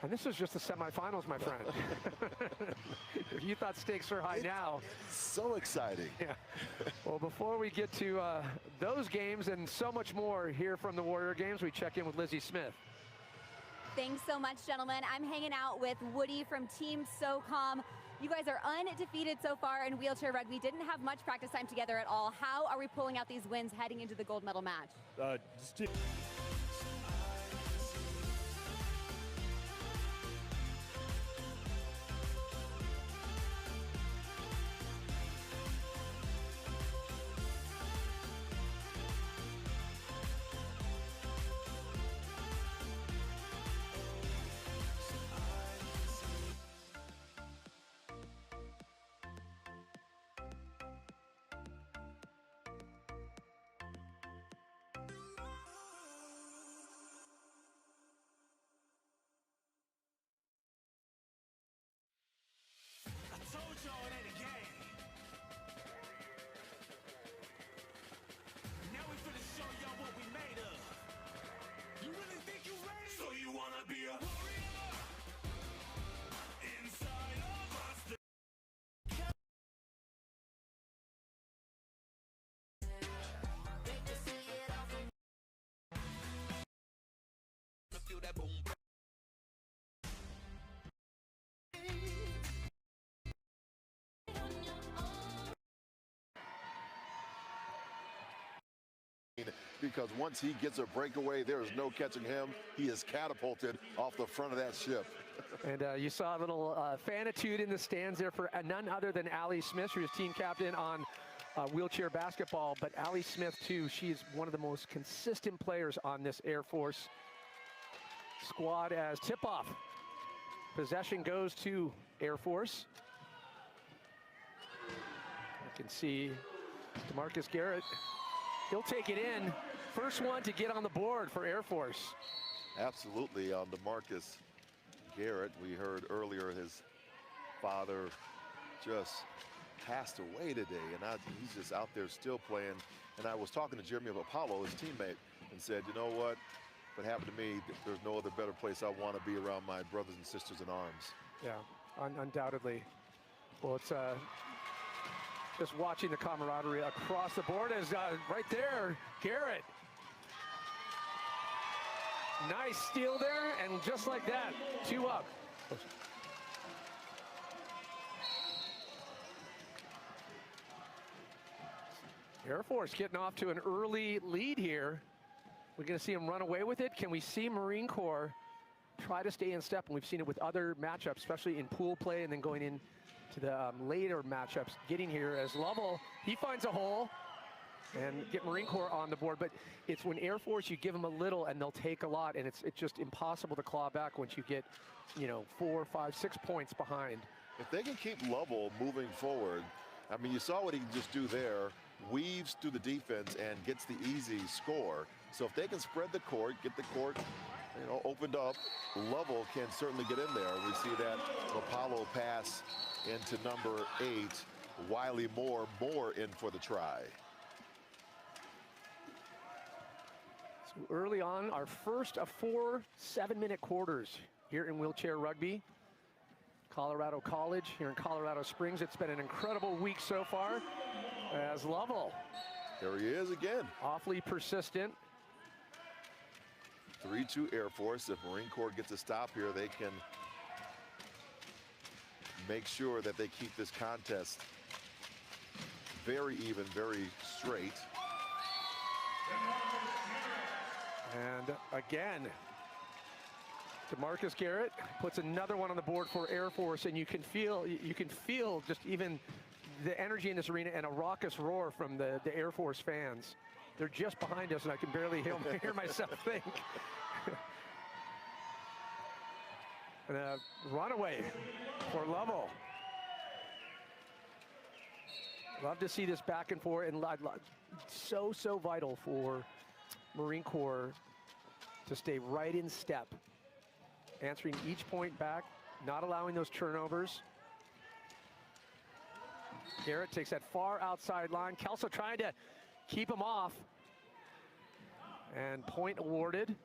And this is just the semifinals, my friend. If you thought stakes are high now. It's so exciting. Yeah. Well, before we get to those games and so much more here from the Warrior Games, we check in with Lizzie Smith. Thanks so much, gentlemen. I'm hanging out with Woody from Team SOCOM. You guys are undefeated so far in wheelchair rugby. Didn't have much practice time together at all. How are we pulling out these wins heading into the gold medal match? Because once he gets a breakaway, there is no catching him. He is catapulted off the front of that ship. And you saw a little fanitude in the stands there for none other than Allie Smith, who's team captain on wheelchair basketball. But Allie Smith, too, she's one of the most consistent players on this Air Force squad. As tip-off, possession goes to Air Force. You can see DeMarcus Garrett. He'll take it in. First one to get on the board for Air Force. Absolutely, on DeMarcus Garrett. We heard earlier his father just passed away today, and he's just out there still playing. And I was talking to Jeremy Apollo, his teammate, and said, you know what happened to me, there's no other better place I want to be around my brothers and sisters in arms. Yeah, undoubtedly. Well, it's just watching the camaraderie across the board as right there, Garrett. Nice steal there, and just like that, 2 up. Air Force getting off to an early lead here. We're going to see him run away with it. Can we see Marine Corps try to stay in step? And we've seen it with other matchups, especially in pool play and then going in to the later matchups. Getting here as Lovell, he finds a hole and get Marine Corps on the board. But it's when Air Force, you give them a little and they'll take a lot, and it's just impossible to claw back once you get, 4, 5, 6 points behind. If they can keep Lovell moving forward, I mean, you saw what he can just do there, weaves through the defense and gets the easy score. So if they can spread the court, get the court, you know, opened up, Lovell can certainly get in there. We see that Apollo pass into number 8, Wiley Moore in for the try. So early on, our first of 4 7-minute quarters here in wheelchair rugby. Colorado College here in Colorado Springs. It's been an incredible week so far as Lovell. There he is again. Awfully persistent. 3-2 Air Force. If Marine Corps gets a stop here, they can make sure that they keep this contest very even, very straight. And again, DeMarcus Garrett puts another one on the board for Air Force, and you can feel just even the energy in this arena and a raucous roar from the Air Force fans. They're just behind us, and I can barely hear myself think. And a runaway for Lovell. Love to see this back and forth, and so vital for Marine Corps to stay right in step, answering each point back, not allowing those turnovers. Garrett takes that far outside line. Kelso trying to keep him off. And point awarded.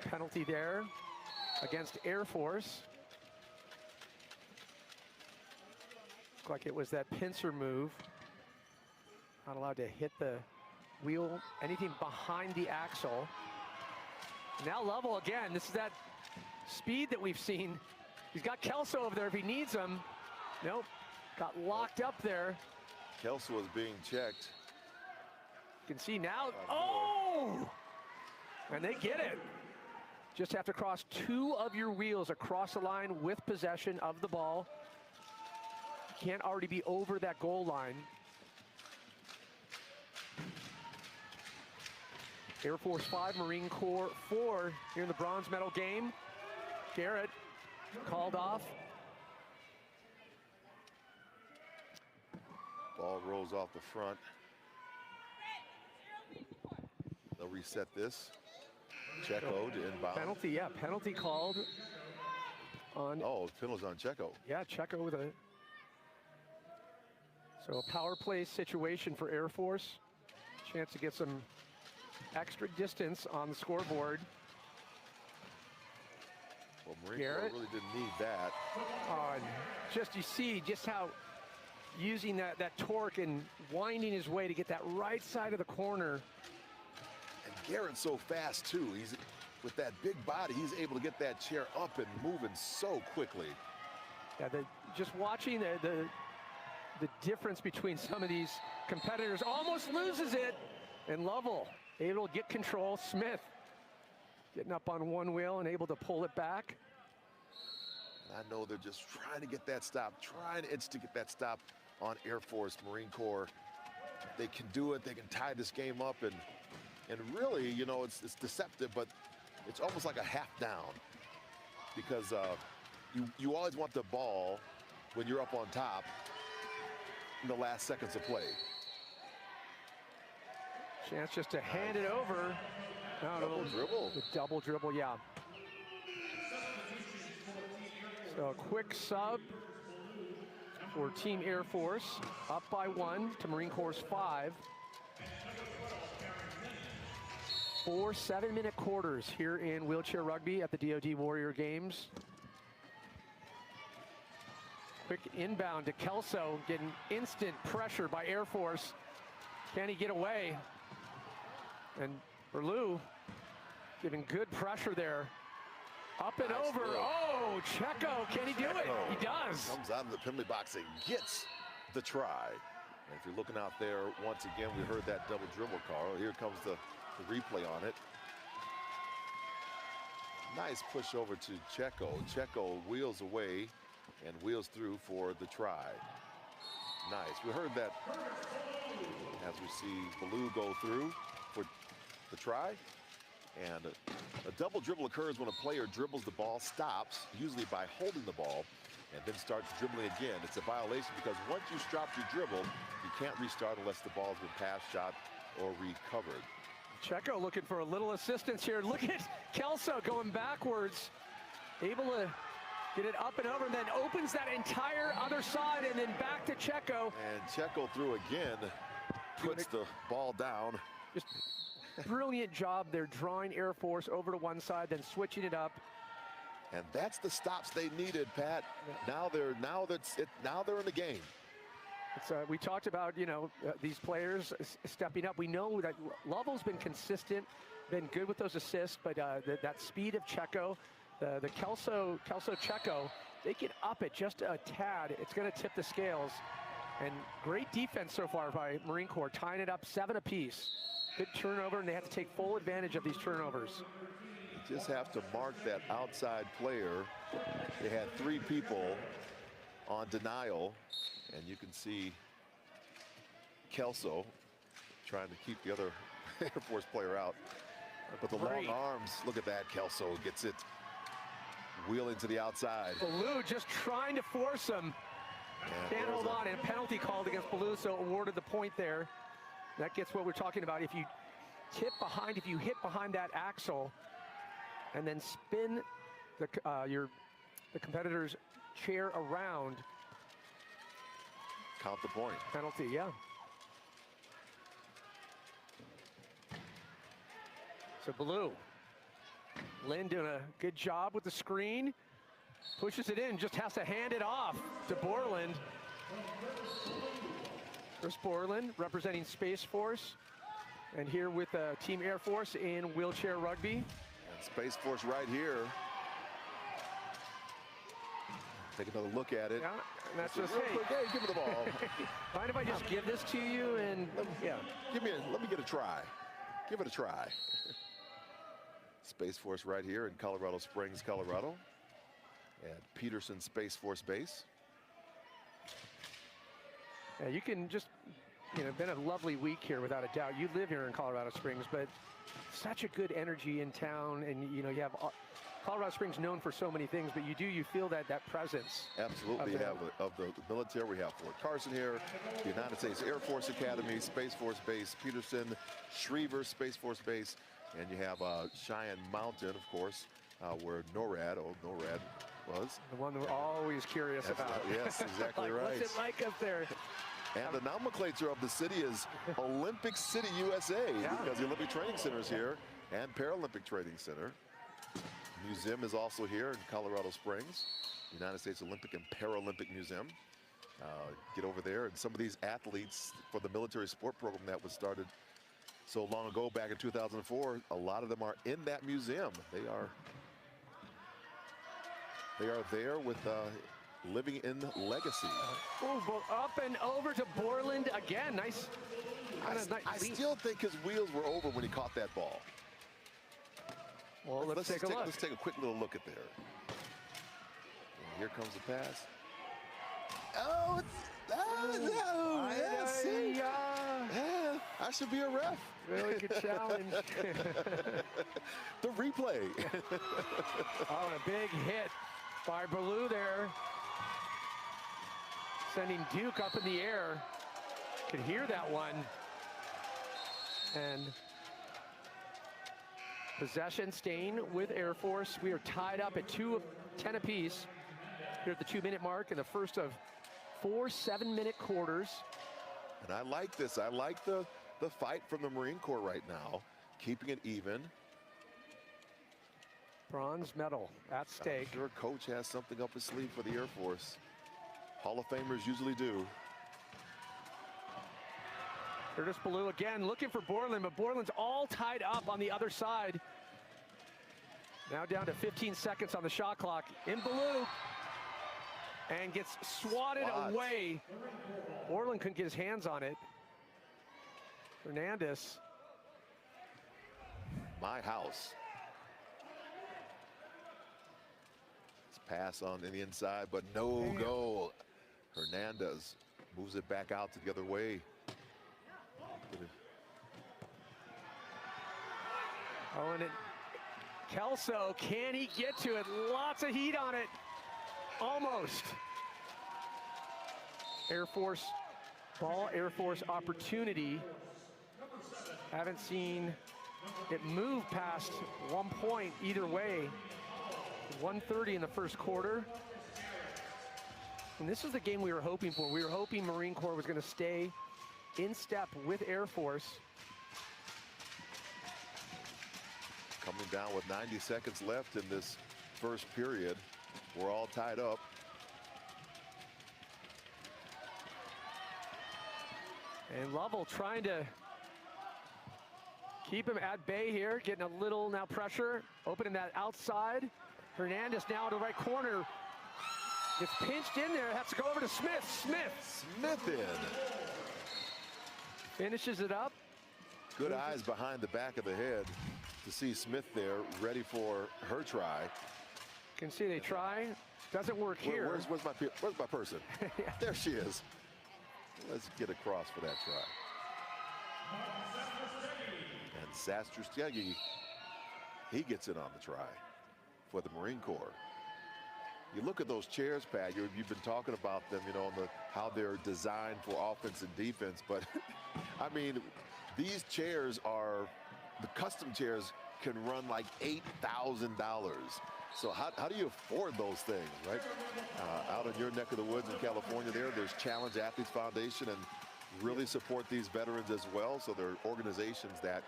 Penalty there against Air Force. Looked like it was that pincer move. Not allowed to hit the wheel, anything behind the axle. Now Lovell again, this is that speed that we've seen. He's got Kelso over there if he needs him. Nope, got locked up there. Kelso was being checked. You can see now, oh! And they get it. Just have to cross 2 of your wheels across the line with possession of the ball. You can't already be over that goal line. Air Force 5, Marine Corps 4 here in the bronze medal game. Garrett called off. Ball rolls off the front. They'll reset this. Checo to inbound. Penalty, yeah, penalty called on. Oh, penalty on Checo. Yeah, Checo with a. So a power play situation for Air Force. Chance to get some extra distance on the scoreboard. Well, Marine Corps really didn't need that. Just you see just how using that torque and winding his way to get that right side of the corner. And Garrett's so fast too. He's with that big body, he's able to get that chair up and moving so quickly. Yeah, just watching the difference between some of these competitors, almost loses it. And Lovell able to get control. Smith getting up on one wheel and able to pull it back. I know they're just trying to get that stop, trying to itch to get that stop on Air Force, Marine Corps. They can do it, they can tie this game up, and really, you know, it's deceptive, but it's almost like a half down, because you always want the ball when you're up on top in the last seconds of play. Chance just to hand it over. Double dribble. The double dribble, yeah. So a quick sub for Team Air Force, up by 1 to Marine Corps 5. 4 7-minute quarters here in wheelchair rugby at the DoD Warrior Games. Quick inbound to Kelso, getting instant pressure by Air Force. Can he get away? And Berlew giving good pressure there. Up and nice over. move. Oh, Checo, can he do it? He does. Comes out of the penalty box and gets the try. And if you're looking out there, once again, we heard that double dribble, Carl. Here comes the replay on it. Nice push over to Checo. Checo wheels away and wheels through for the try. Nice. We heard that as we see Baloo go through for the try. And a double dribble occurs when a player dribbles the ball, stops, usually by holding the ball, and then starts dribbling again. It's a violation because once you stop your dribble, you can't restart unless the ball's been passed, shot, or recovered. Checo looking for a little assistance here. Look at Kelso going backwards, able to get it up and over, and then opens that entire other side, and then back to Checo. And Checo through again, puts the ball down. Just brilliant job there, drawing Air Force over to one side, then switching it up. And that's the stops they needed, Pat. Now they're in the game. It's, we talked about, you know, these players stepping up. We know that Lovell's been consistent, been good with those assists, but that speed of Checo, the Kelso Checo, they can up it just a tad. It's going to tip the scales. And great defense so far by Marine Corps, tying it up 7 apiece. Good turnover, and they have to take full advantage of these turnovers. You just have to mark that outside player. They had 3 people on denial, and you can see Kelso trying to keep the other Air Force player out. But the long arms, look at that, Kelso gets it wheeling to the outside. Ballou just trying to force him. Can't hold on, and a penalty called against Ballou, so awarded the point there. That gets what we're talking about. If you tip behind, if you hit behind that axle, and then spin the competitor's chair around, count the point. Penalty, yeah. So Ballou, Lynn doing a good job with the screen. Pushes it in, just has to hand it off to Borland. Chris Borland representing Space Force, and here with Team Air Force in wheelchair rugby. And Space Force right here. Take another look at it. Yeah, and that's just, hey, give me the ball. Mind if I just give this to you and, yeah. Let me get a try. Give it a try. Space Force right here in Colorado Springs, Colorado. At Peterson Space Force Base. Yeah, you can just, you know, been a lovely week here without a doubt. You live here in Colorado Springs, but such a good energy in town, and you know, you have Colorado Springs known for so many things, but you feel that presence. Absolutely, of the military. We have Fort Carson here, the United States Air Force Academy, Space Force Base, Peterson, Schriever Space Force Base, and you have Cheyenne Mountain, of course, where NORAD was. The one we're always curious about. Yes, exactly like, right. What's it like up there? And the nomenclature of the city is Olympic City, USA, because the Olympic Training Center is here and Paralympic Training Center. Museum is also here in Colorado Springs, United States Olympic and Paralympic Museum. Get over there, and some of these athletes for the military sport program that was started so long ago, back in 2004, a lot of them are in that museum. They are there with living in legacy. Oh, up and over to Borland again. Nice. I still think his wheels were over when he caught that ball. Well, let's take a look. Let's take a quick little look at there. And here comes the pass. Oh, no. Yeah, I should be a ref. Really good challenge. The replay. Oh, and a big hit by Ballou there. Sending Duke up in the air. Could hear that one. And possession staying with Air Force. We are tied up at 2 of 10 apiece here at the 2-minute mark in the first of 4 7-minute quarters. And I like this. I like the fight from the Marine Corps right now, keeping it even. Bronze medal at stake. I'm sure Coach has something up his sleeve for the Air Force. Hall of Famers usually do. Curtis Ballou again looking for Borland, but Borland's all tied up on the other side. Now down to 15 seconds on the shot clock. In Ballou. And gets swatted away. Borland couldn't get his hands on it. Hernandez. My house. It's pass on the inside, but no goal. Hernandez moves it back out to the other way. Oh, and Kelso, can he get to it? Lots of heat on it. almost. Air Force ball, Air Force opportunity. Haven't seen it move past 1 point either way. 1:30 in the first quarter. And this is the game we were hoping for. We were hoping Marine Corps was going to stay in step with Air Force. Coming down with 90 seconds left in this first period. We're all tied up. And Lovell trying to keep him at bay here, getting a little now pressure, opening that outside. Hernandez now to the right corner. Gets pinched in there, has to go over to Smith. Smith in. Finishes it up. Good eyes behind the back of the head to see Smith there, ready for her try. You can see they try. Doesn't work here. Where's my person? Yeah. There she is. Let's get across for that try. And Sastrustegi, he gets in on the try for the Marine Corps. You look at those chairs, Pat, you've been talking about them, you know, how they're designed for offense and defense, but I mean, these chairs the custom chairs can run like $8,000. So how do you afford those things, right? Out in your neck of the woods in California there's Challenge Athletes Foundation and really support these veterans as well. So there are organizations that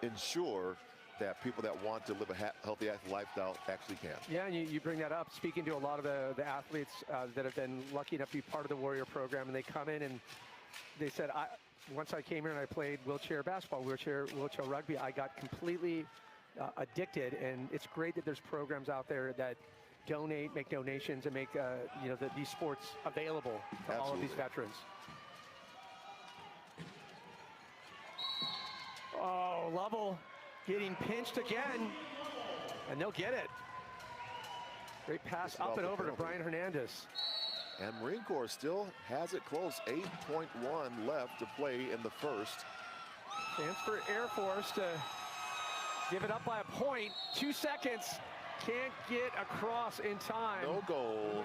ensure that people that want to live a healthy active lifestyle actually can. Yeah, and you bring that up, speaking to a lot of the athletes that have been lucky enough to be part of the Warrior program, and they come in and they said, once I came here and I played wheelchair basketball, wheelchair rugby, I got completely addicted, and it's great that there's programs out there that make donations and make these sports available to all of these veterans. Oh, Lovell getting pinched again, and they'll get it. Great pass up and over to Brian Hernandez. And Marine Corps still has it close. 8.1 left to play in the first. Chance for Air Force to give it up by a point. 2 seconds. Can't get across in time. No goal.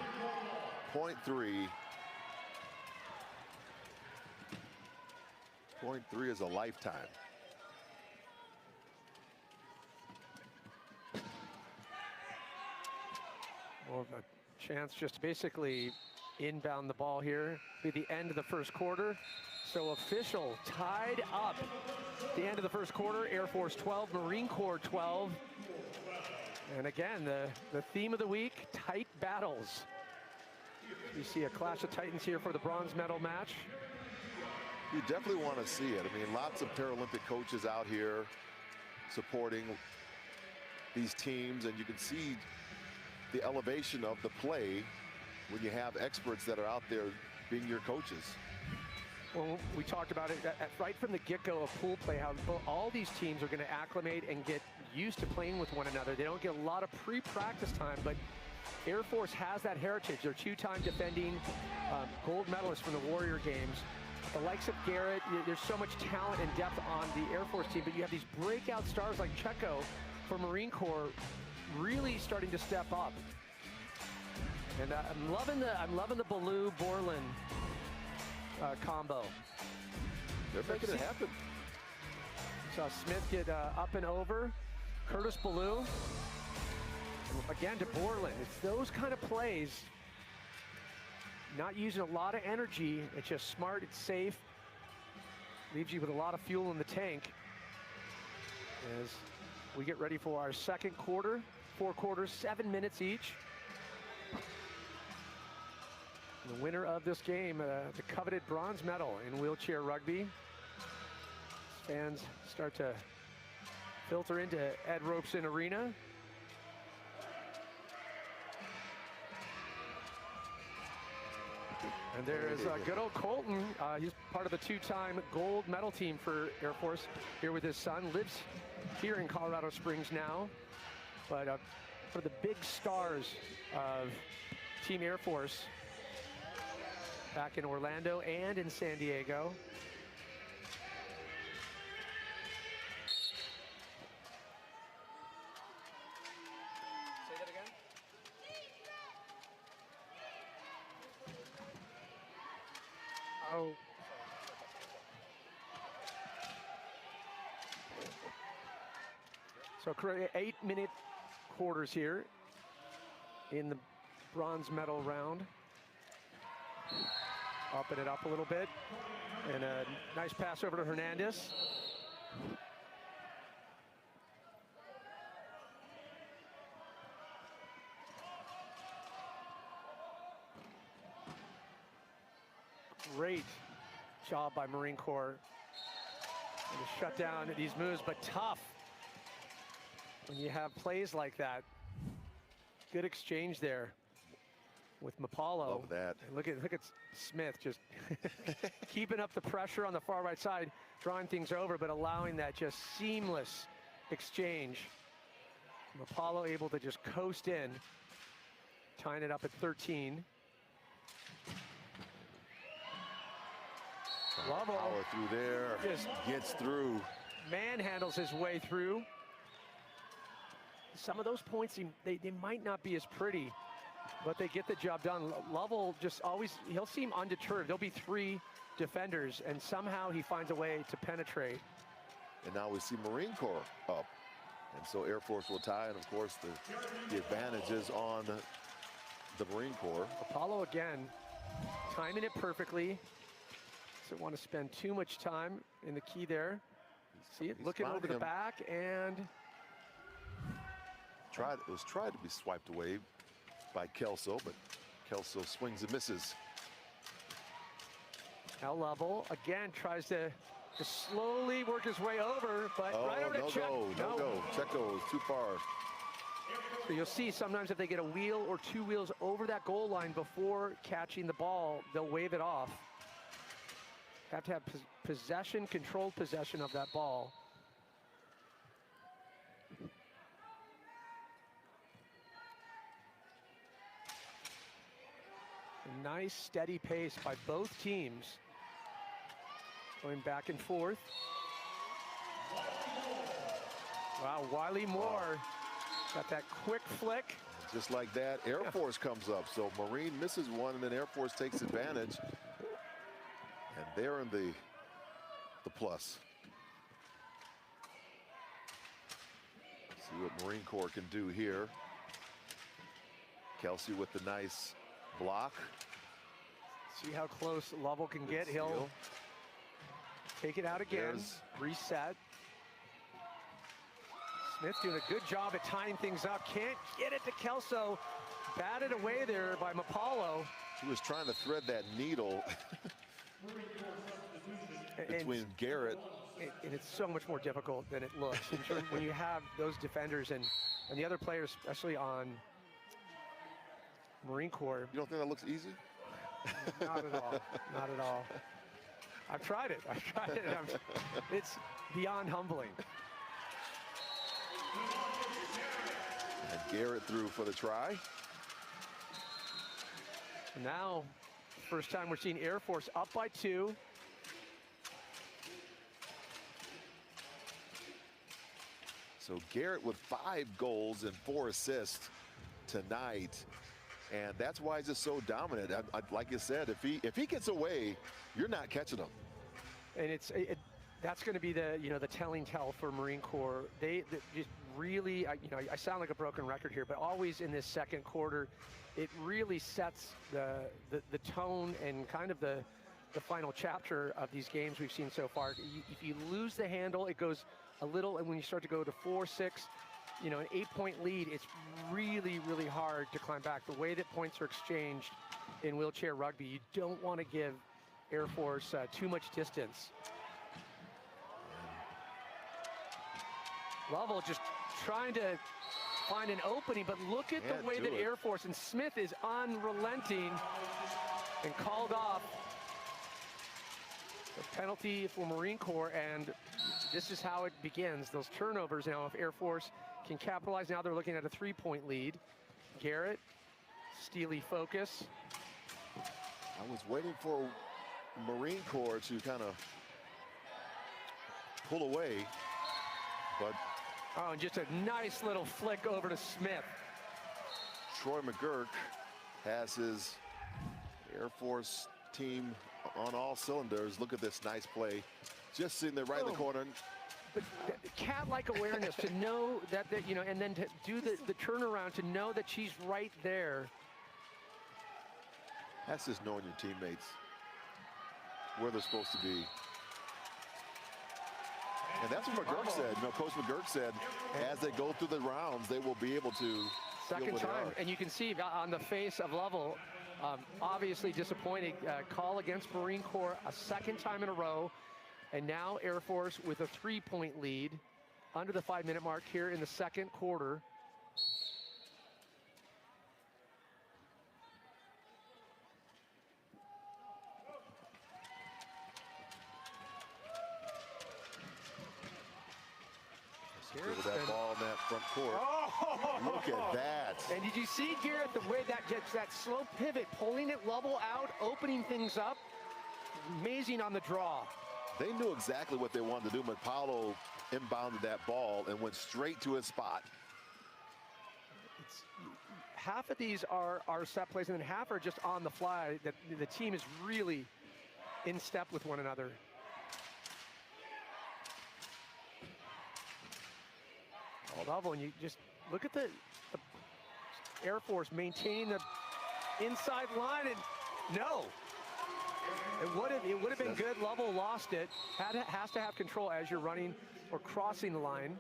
Point three. Point three is a lifetime. Well, a chance just to basically inbound the ball here. Be the end of the first quarter. So official tied up. The end of the first quarter. Air Force 12, Marine Corps 12. And again, the theme of the week, tight battles. You see a clash of titans here for the bronze medal match. You definitely want to see it. I mean, lots of Paralympic coaches out here supporting these teams, and you can see the elevation of the play when you have experts that are out there being your coaches. Well, we talked about it right from the get-go of pool play, how all these teams are going to acclimate and get used to playing with one another. They don't get a lot of pre-practice time, but Air Force has that heritage. They're two-time defending gold medalists from the Warrior Games. The likes of Garrett, there's so much talent and depth on the Air Force team, but you have these breakout stars like Checo for Marine Corps really starting to step up. And I'm loving the Ballou-Borland combo. They're making it happen. Saw Smith get up and over. Curtis Ballou. Again to Borland. It's those kind of plays. Not using a lot of energy. It's just smart, it's safe. Leaves you with a lot of fuel in the tank. As we get ready for our second quarter. 4 quarters, 7 minutes each. And the winner of this game, the coveted bronze medal in wheelchair rugby. Fans start to filter into Ed Robeson Arena. And there's good old Colton. He's part of the 2-time gold medal team for Air Force, here with his son. Lives here in Colorado Springs now. But for the big stars of Team Air Force, back in Orlando and in San Diego. Say that again? So 8-minute quarters here in the bronze medal round. Upping it up a little bit. And a nice pass over to Hernandez. Great job by Marine Corps to shut down these moves, but tough when you have plays like that. Good exchange there with Mapalo. Love that. And look at Smith just keeping up the pressure on the far right side, drawing things over, but allowing that just seamless exchange. Mapalo able to just coast in, tying it up at 13. Lovell power through there, just gets through. Manhandles his way through. Some of those points, they might not be as pretty, but they get the job done. Lovell just always, he'll seem undeterred. There'll be 3 defenders, and somehow he finds a way to penetrate. And now we see Marine Corps up. And so Air Force will tie, and of course the advantage is on the Marine Corps. Apollo again, timing it perfectly. Doesn't want to spend too much time in the key there. See it, looking over the back, and it was tried to be swiped away by Kelso, but Kelso swings and misses. Now Lovell again tries to slowly work his way over, but right over to Check. No go. Checo is too far. So you'll see sometimes if they get a wheel or 2 wheels over that goal line before catching the ball, they'll wave it off. Have to have possession, controlled possession of that ball. A nice steady pace by both teams. Going back and forth. Wow, Wiley Moore got that quick flick. Just like that, Air Force comes up. So Marine misses one, and then Air Force takes advantage. And they're in the plus. See what Marine Corps can do here. Kelsey with the nice block. See how close Lovell can get. He'll take it out again. Reset. Smith doing a good job at tying things up. Can't get it to Kelso. Batted away there by Mapalo. He was trying to thread that needle between Garrett. And it's so much more difficult than it looks in terms when you have those defenders and the other players, especially on Marine Corps. You don't think that looks easy? Not at all. Not at all. I've tried it. It's beyond humbling. And Garrett threw for the try. Now, first time we're seeing Air Force up by 2. So Garrett with 5 goals and 4 assists tonight. And that's why he's just so dominant. Like you said, if he gets away, you're not catching him. And that's going to be the telling tell for Marine Corps. They just really, I sound like a broken record here, but always in this second quarter, it really sets the tone and kind of the final chapter of these games we've seen so far. If you lose the handle, it goes a little, and when you start to go to 4-6, an 8-point lead, it's really, really hard to climb back. The way that points are exchanged in wheelchair rugby, you don't want to give Air Force too much distance. Lovell just trying to find an opening, but look at the way that Air Force, and Smith is unrelenting and called off. A penalty for Marine Corps, and this is how it begins. Those turnovers now, if Air Force can capitalize, now they're looking at a 3-point lead. Garrett, steely focus. I was waiting for Marine Corps to kind of pull away, but oh, and just a nice little flick over to Smith. Troy McGurk has his Air Force team on all cylinders. Look at this nice play. Just sitting there right in the corner. but cat-like awareness to know that, you know, and then to do the turnaround to know that she's right there. That's just knowing your teammates, where they're supposed to be. And that's what McGurk said. You know, Coach McGurk said, as they go through the rounds, they will be able to second time, and you can see on the face of Lovell, obviously disappointed. Call against Marine Corps a second time in a row, and now Air Force with a 3-point lead under the 5-minute mark here in the second quarter. With that ball in that front court. Oh! Look at that. And did you see, Garrett, the way that slow pivot, pulling it level out, opening things up? Amazing on the draw. They knew exactly what they wanted to do. Paulo inbounded that ball and went straight to his spot. Half of these are set plays, and then half are just on the fly. The team is really in step with one another. Level, and you just look at the Air Force maintaining the inside line, and no, it would have been good. Level lost it. Has to have control as you're running or crossing the line.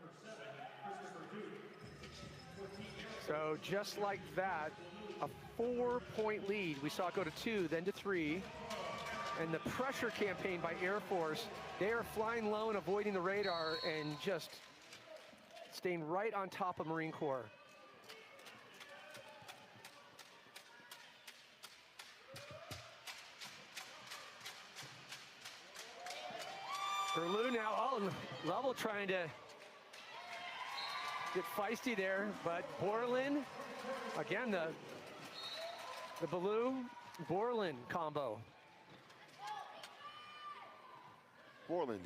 So just like that, a 4-point lead. We saw it go to 2, then to 3, and the pressure campaign by Air Force. They are flying low and avoiding the radar and just staying right on top of Marine Corps. Berlou now, Level trying to get feisty there, but Borland, again, the Berlou-Borland combo. Borland,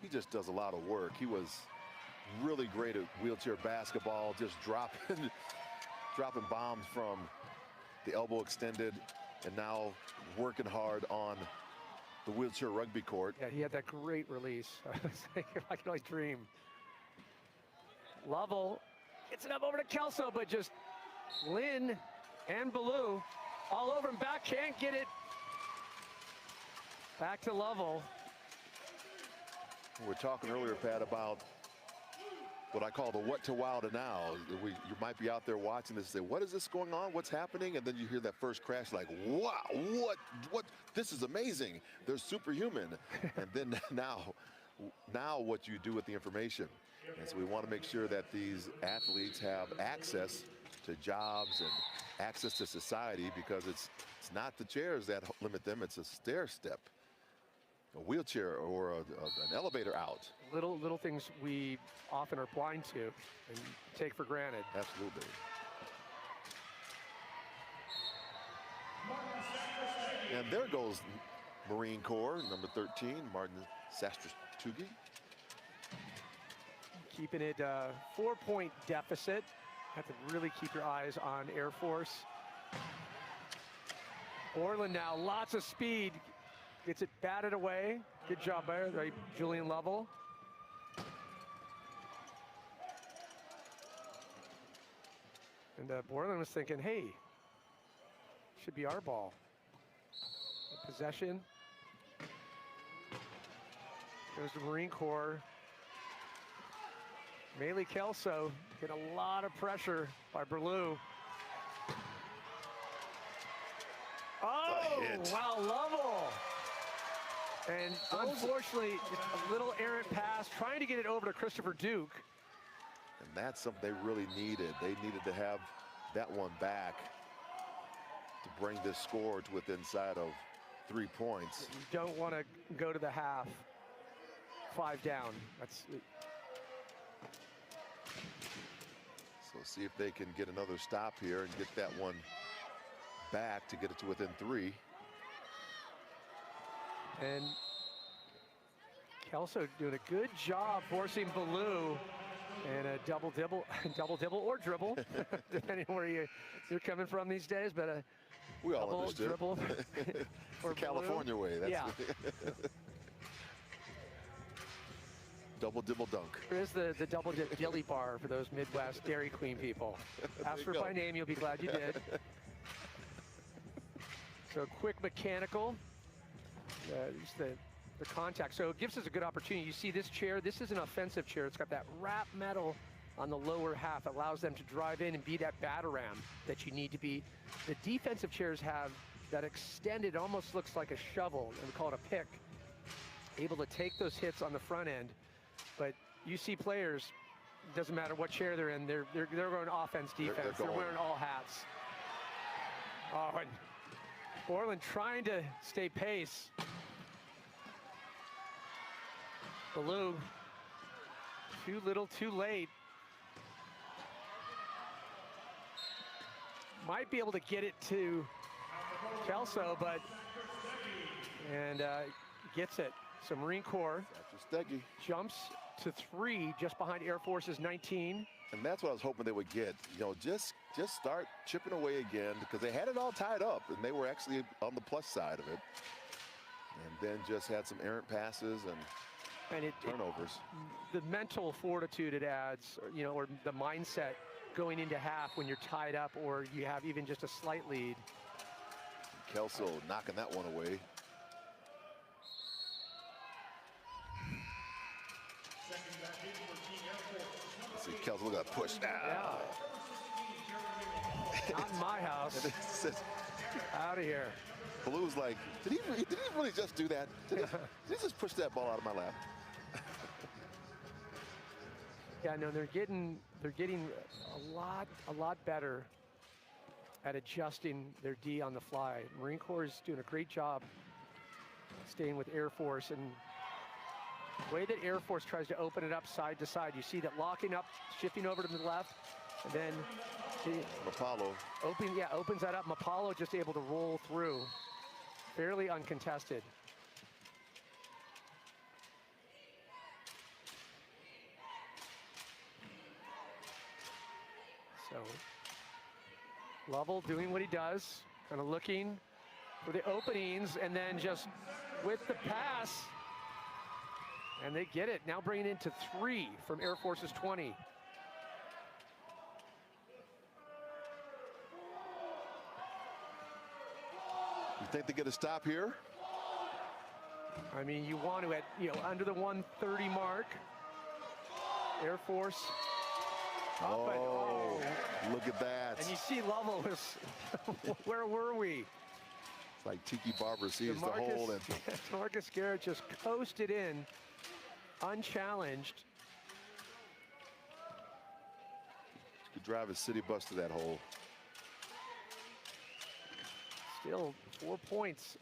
he just does a lot of work. He was really great at wheelchair basketball, just dropping bombs from the elbow extended, and now working hard on the wheelchair rugby court. Yeah, he had that great release. I was like, if I could only dream. Lovell gets it up over to Kelso, but just Lynn and Berlou all over him. Back, can't get it. Back to Lovell. We were talking earlier, Pat, about what I call the what to wow to now. You might be out there watching this and say, what is this going on? What's happening? And then you hear that first crash like, wow, what? This is amazing. They're superhuman. And then now what you do with the information. And so we want to make sure that these athletes have access to jobs and access to society, because it's not the chairs that limit them, it's a stair step, a wheelchair, or an elevator out. Little things we often are blind to and take for granted. Absolutely. And there goes Marine Corps, number 13, Martin Sastratugi. Keeping it 4-point deficit. Have to really keep your eyes on Air Force. Orland now, lots of speed. Gets it batted away. Good job there, right, Julian Lovell. And Borland was thinking, hey, should be our ball. Possession. Goes to Marine Corps. Maylee Kelso get a lot of pressure by Berlou. Oh, wow, Lovell. And unfortunately, a little errant pass, trying to get it over to Christopher Duke. And that's something they really needed. They needed to have that one back to bring this score to within inside of 3 points. You don't want to go to the half 5 down. So see if they can get another stop here and get that one back to get it to within 3. And Kelso doing a good job forcing Berlou, and a double dibble or dribble, depending on where you're coming from these days. But we all understood. Dribble the California way. That's yeah. Double dibble dunk. There is the double dip dilly bar for those Midwest Dairy Queen people. Ask for my name, you'll be glad you did. So quick mechanical, just the contact. So it gives us a good opportunity. You see this chair, this is an offensive chair. It's got that wrap metal on the lower half that allows them to drive in and be that batter ram that you need to be. The defensive chairs have that extended, almost looks like a shovel, and we call it a pick, able to take those hits on the front end. But you see players, doesn't matter what chair they're in, they're going offense, defense. They're wearing all hats. Oh, and Borland trying to stay pace. Ballou, too little, too late. Might be able to get it to Kelso, but, and gets it. So Marine Corps jumps to 3 just behind Air Force's 19. And that's what I was hoping they would get. You know, just start chipping away again, because they had it all tied up and they were actually on the plus side of it. And then just had some errant passes and turnovers. The mental fortitude it adds, you know, or the mindset going into half when you're tied up or you have even just a slight lead. Kelso knocking that one away. See Kelso, look at that push. Yeah. Not in my house. Out of here. Blue's like, did he really just do that? Did he just push that ball out of my lap? Yeah, no, they're getting a lot better at adjusting their D on the fly. Marine Corps is doing a great job staying with Air Force, and the way that Air Force tries to open it up side to side, you see that locking up, shifting over to the left, and then Mapalo opens that up. Mapalo just able to roll through, fairly uncontested. So Lovell doing what he does, kind of looking for the openings, and then just with the pass, and they get it. Now bringing it to 3 from Air Force's 20. You think they get a stop here? I mean, you want to, at, you know, under the 130 mark. Air Force. Look at that. And you see Lovell was, where were we? It's like Tiki Barber sees the hole. And Marcus Garrett just coasted in, unchallenged. Could drive a city bus to that hole. Still 4 points.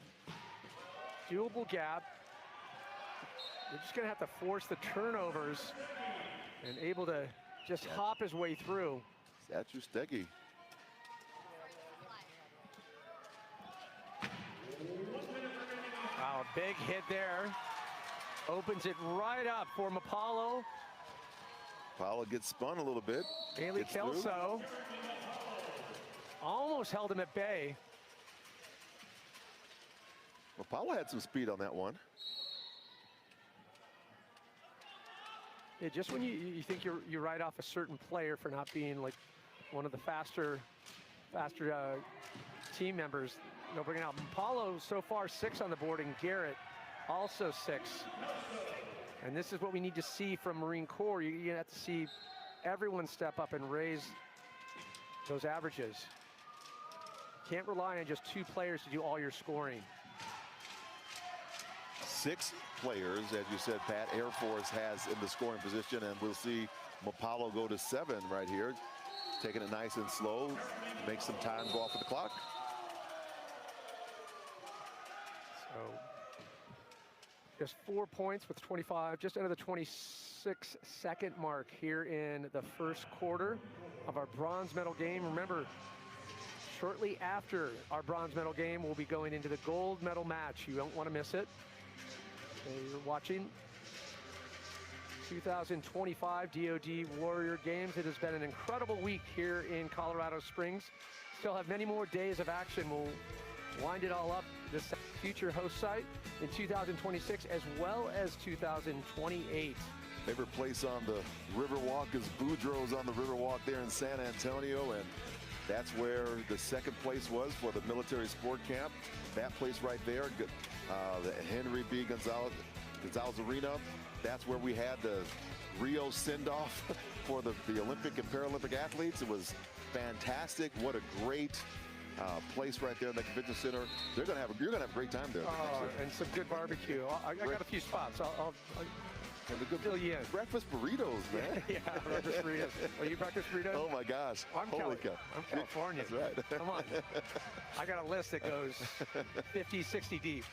Doable gap. They're just going to have to force the turnovers and able to just hop his way through. Statue Steggy. Wow, big hit there. Opens it right up for Mapalo. Mapalo gets spun a little bit. Bailey Kelso almost held him at bay. Mapalo had some speed on that one. Yeah, just when you think you write off a certain player for not being like one of the faster team members, you know, bringing out Mapalo so far 6 on the board, and Garrett also 6. And this is what we need to see from Marine Corps. You have to see everyone step up and raise those averages. Can't rely on just 2 players to do all your scoring. 6 players, as you said, Pat, Air Force has in the scoring position, and we'll see Mapalo go to 7 right here. Taking it nice and slow, make some time go off of the clock. So just 4 points with 25, just under the 26-second mark here in the first quarter of our bronze medal game. Remember, shortly after our bronze medal game, we'll be going into the gold medal match. You don't want to miss it. You're watching 2025 DoD Warrior Games. It has been an incredible week here in Colorado Springs. Still have many more days of action. We'll wind it all up this future host site in 2026 as well as 2028. favorite place on the Riverwalk is Boudreaux's on the Riverwalk there in San Antonio, and that's where the second place was for the military sport camp. That place right there, the Henry B. Gonzalez Arena. That's where we had the Rio send-off for the Olympic and Paralympic athletes. It was fantastic. What a great place right there in the convention center. You're gonna have a great time there. And some good barbecue. I got a few spots. I'll and the good fill you in. Breakfast burritos, man. Yeah, breakfast burritos. Are you breakfast burritos? Oh my gosh. I'm California. That's right. Come on. I got a list that goes 50, 60 deep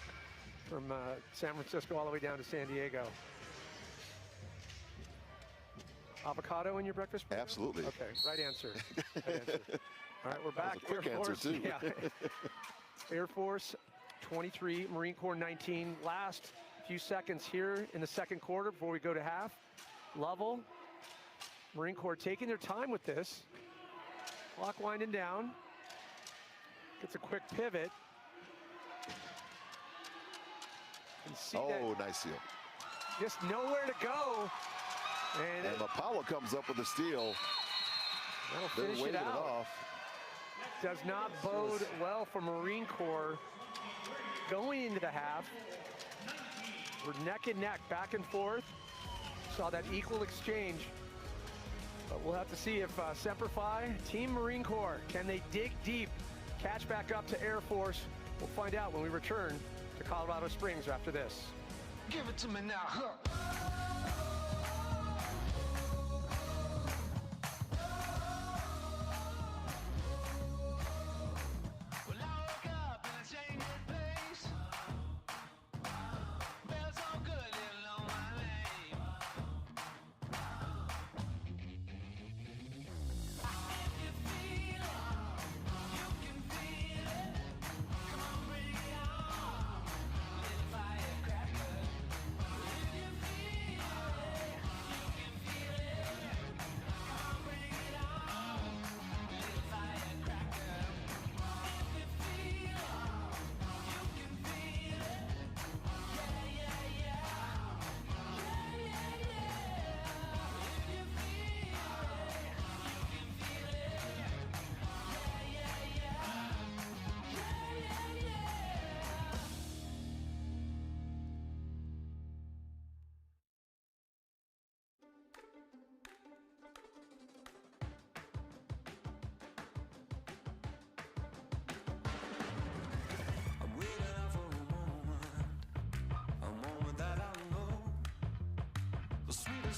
from San Francisco all the way down to San Diego. Avocado in your breakfast burrito? Absolutely. Okay, right answer. Right answer. All right, we're back. That was a quick Air Force, answer, too. Yeah. Air Force 23, Marine Corps 19. Last few seconds here in the second quarter before we go to half. Level. Marine Corps taking their time with this. Clock winding down. Gets a quick pivot. And see nice seal. Just nowhere to go. And Mapala comes up with a steal. That'll They're finish waving it out. off. Does not bode well for Marine Corps going into the half. We're neck and neck, back and forth. Saw that equal exchange. But we'll have to see if Semper Fi, Team Marine Corps, can they dig deep, catch back up to Air Force? We'll find out when we return to Colorado Springs after this. Give it to me now, huh?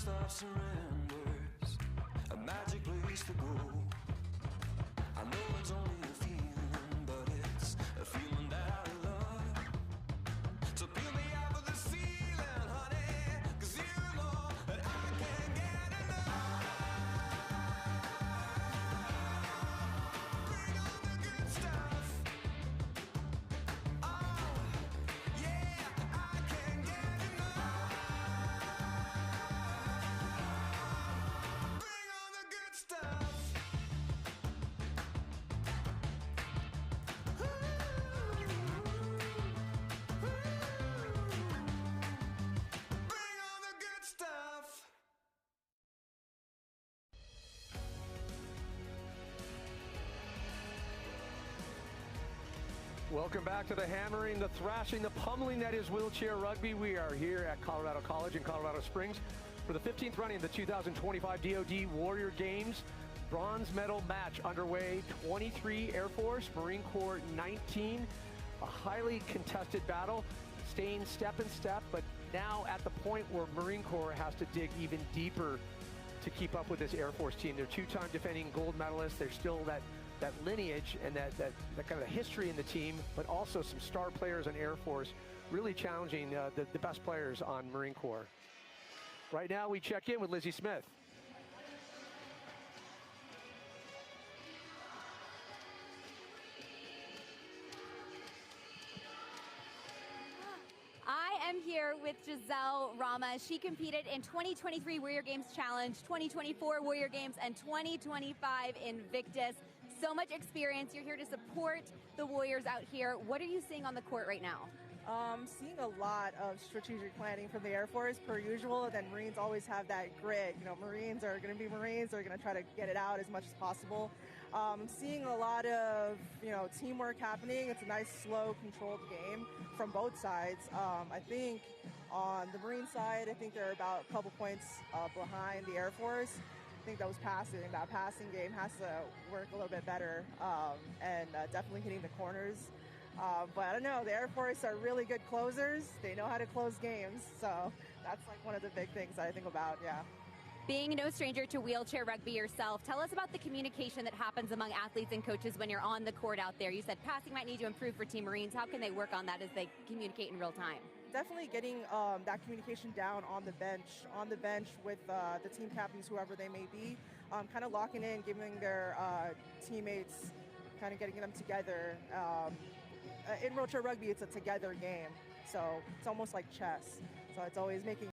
Of surrenders, a magic place to go. I know it's only a feeling, but it's a feeling that I love. So peel me out of the ceiling, honey, 'cause you know that I can't get enough. Bring on the good stuff. Oh, yeah, I can't get enough. Welcome back to the hammering, the thrashing, the pummeling that is wheelchair rugby. We are here at Colorado College in Colorado Springs for the 15th running of the 2025 DoD Warrior Games. Bronze medal match underway. 23 Air Force, Marine Corps 19. A highly contested battle, staying step in step, but now at the point where Marine Corps has to dig even deeper to keep up with this Air Force team. They're two-time defending gold medalists. There's still that lineage and that kind of history in the team, but also some star players on Air Force, really challenging the best players on Marine Corps. Right now, we check in with Lizzie Smith. I am here with Giselle Rama. She competed in 2023 Warrior Games Challenge, 2024 Warrior Games, and 2025 Invictus. So much experience. You're here to support the Warriors out here. What are you seeing on the court right now? Seeing a lot of strategic planning from the Air Force per usual. Then Marines always have that grit. You know, Marines are going to be Marines. They're going to try to get it out as much as possible. Seeing a lot of, you know, teamwork happening. It's a nice, slow, controlled game from both sides. I think on the Marine side, I think they're about a couple points behind the Air Force. I think that was passing. That passing game has to work a little bit better, and definitely hitting the corners. But I don't know, the Air Force are really good closers. They know how to close games, so that's like one of the big things that I think about, yeah. Being no stranger to wheelchair rugby yourself, tell us about the communication that happens among athletes and coaches when you're on the court out there. You said passing might need to improve for Team Marines. How can they work on that as they communicate in real time? Definitely getting that communication down on the bench with the team captains, whoever they may be, kind of locking in, giving their teammates, kind of getting them together. In wheelchair rugby, it's a together game, so it's almost like chess. So it's always making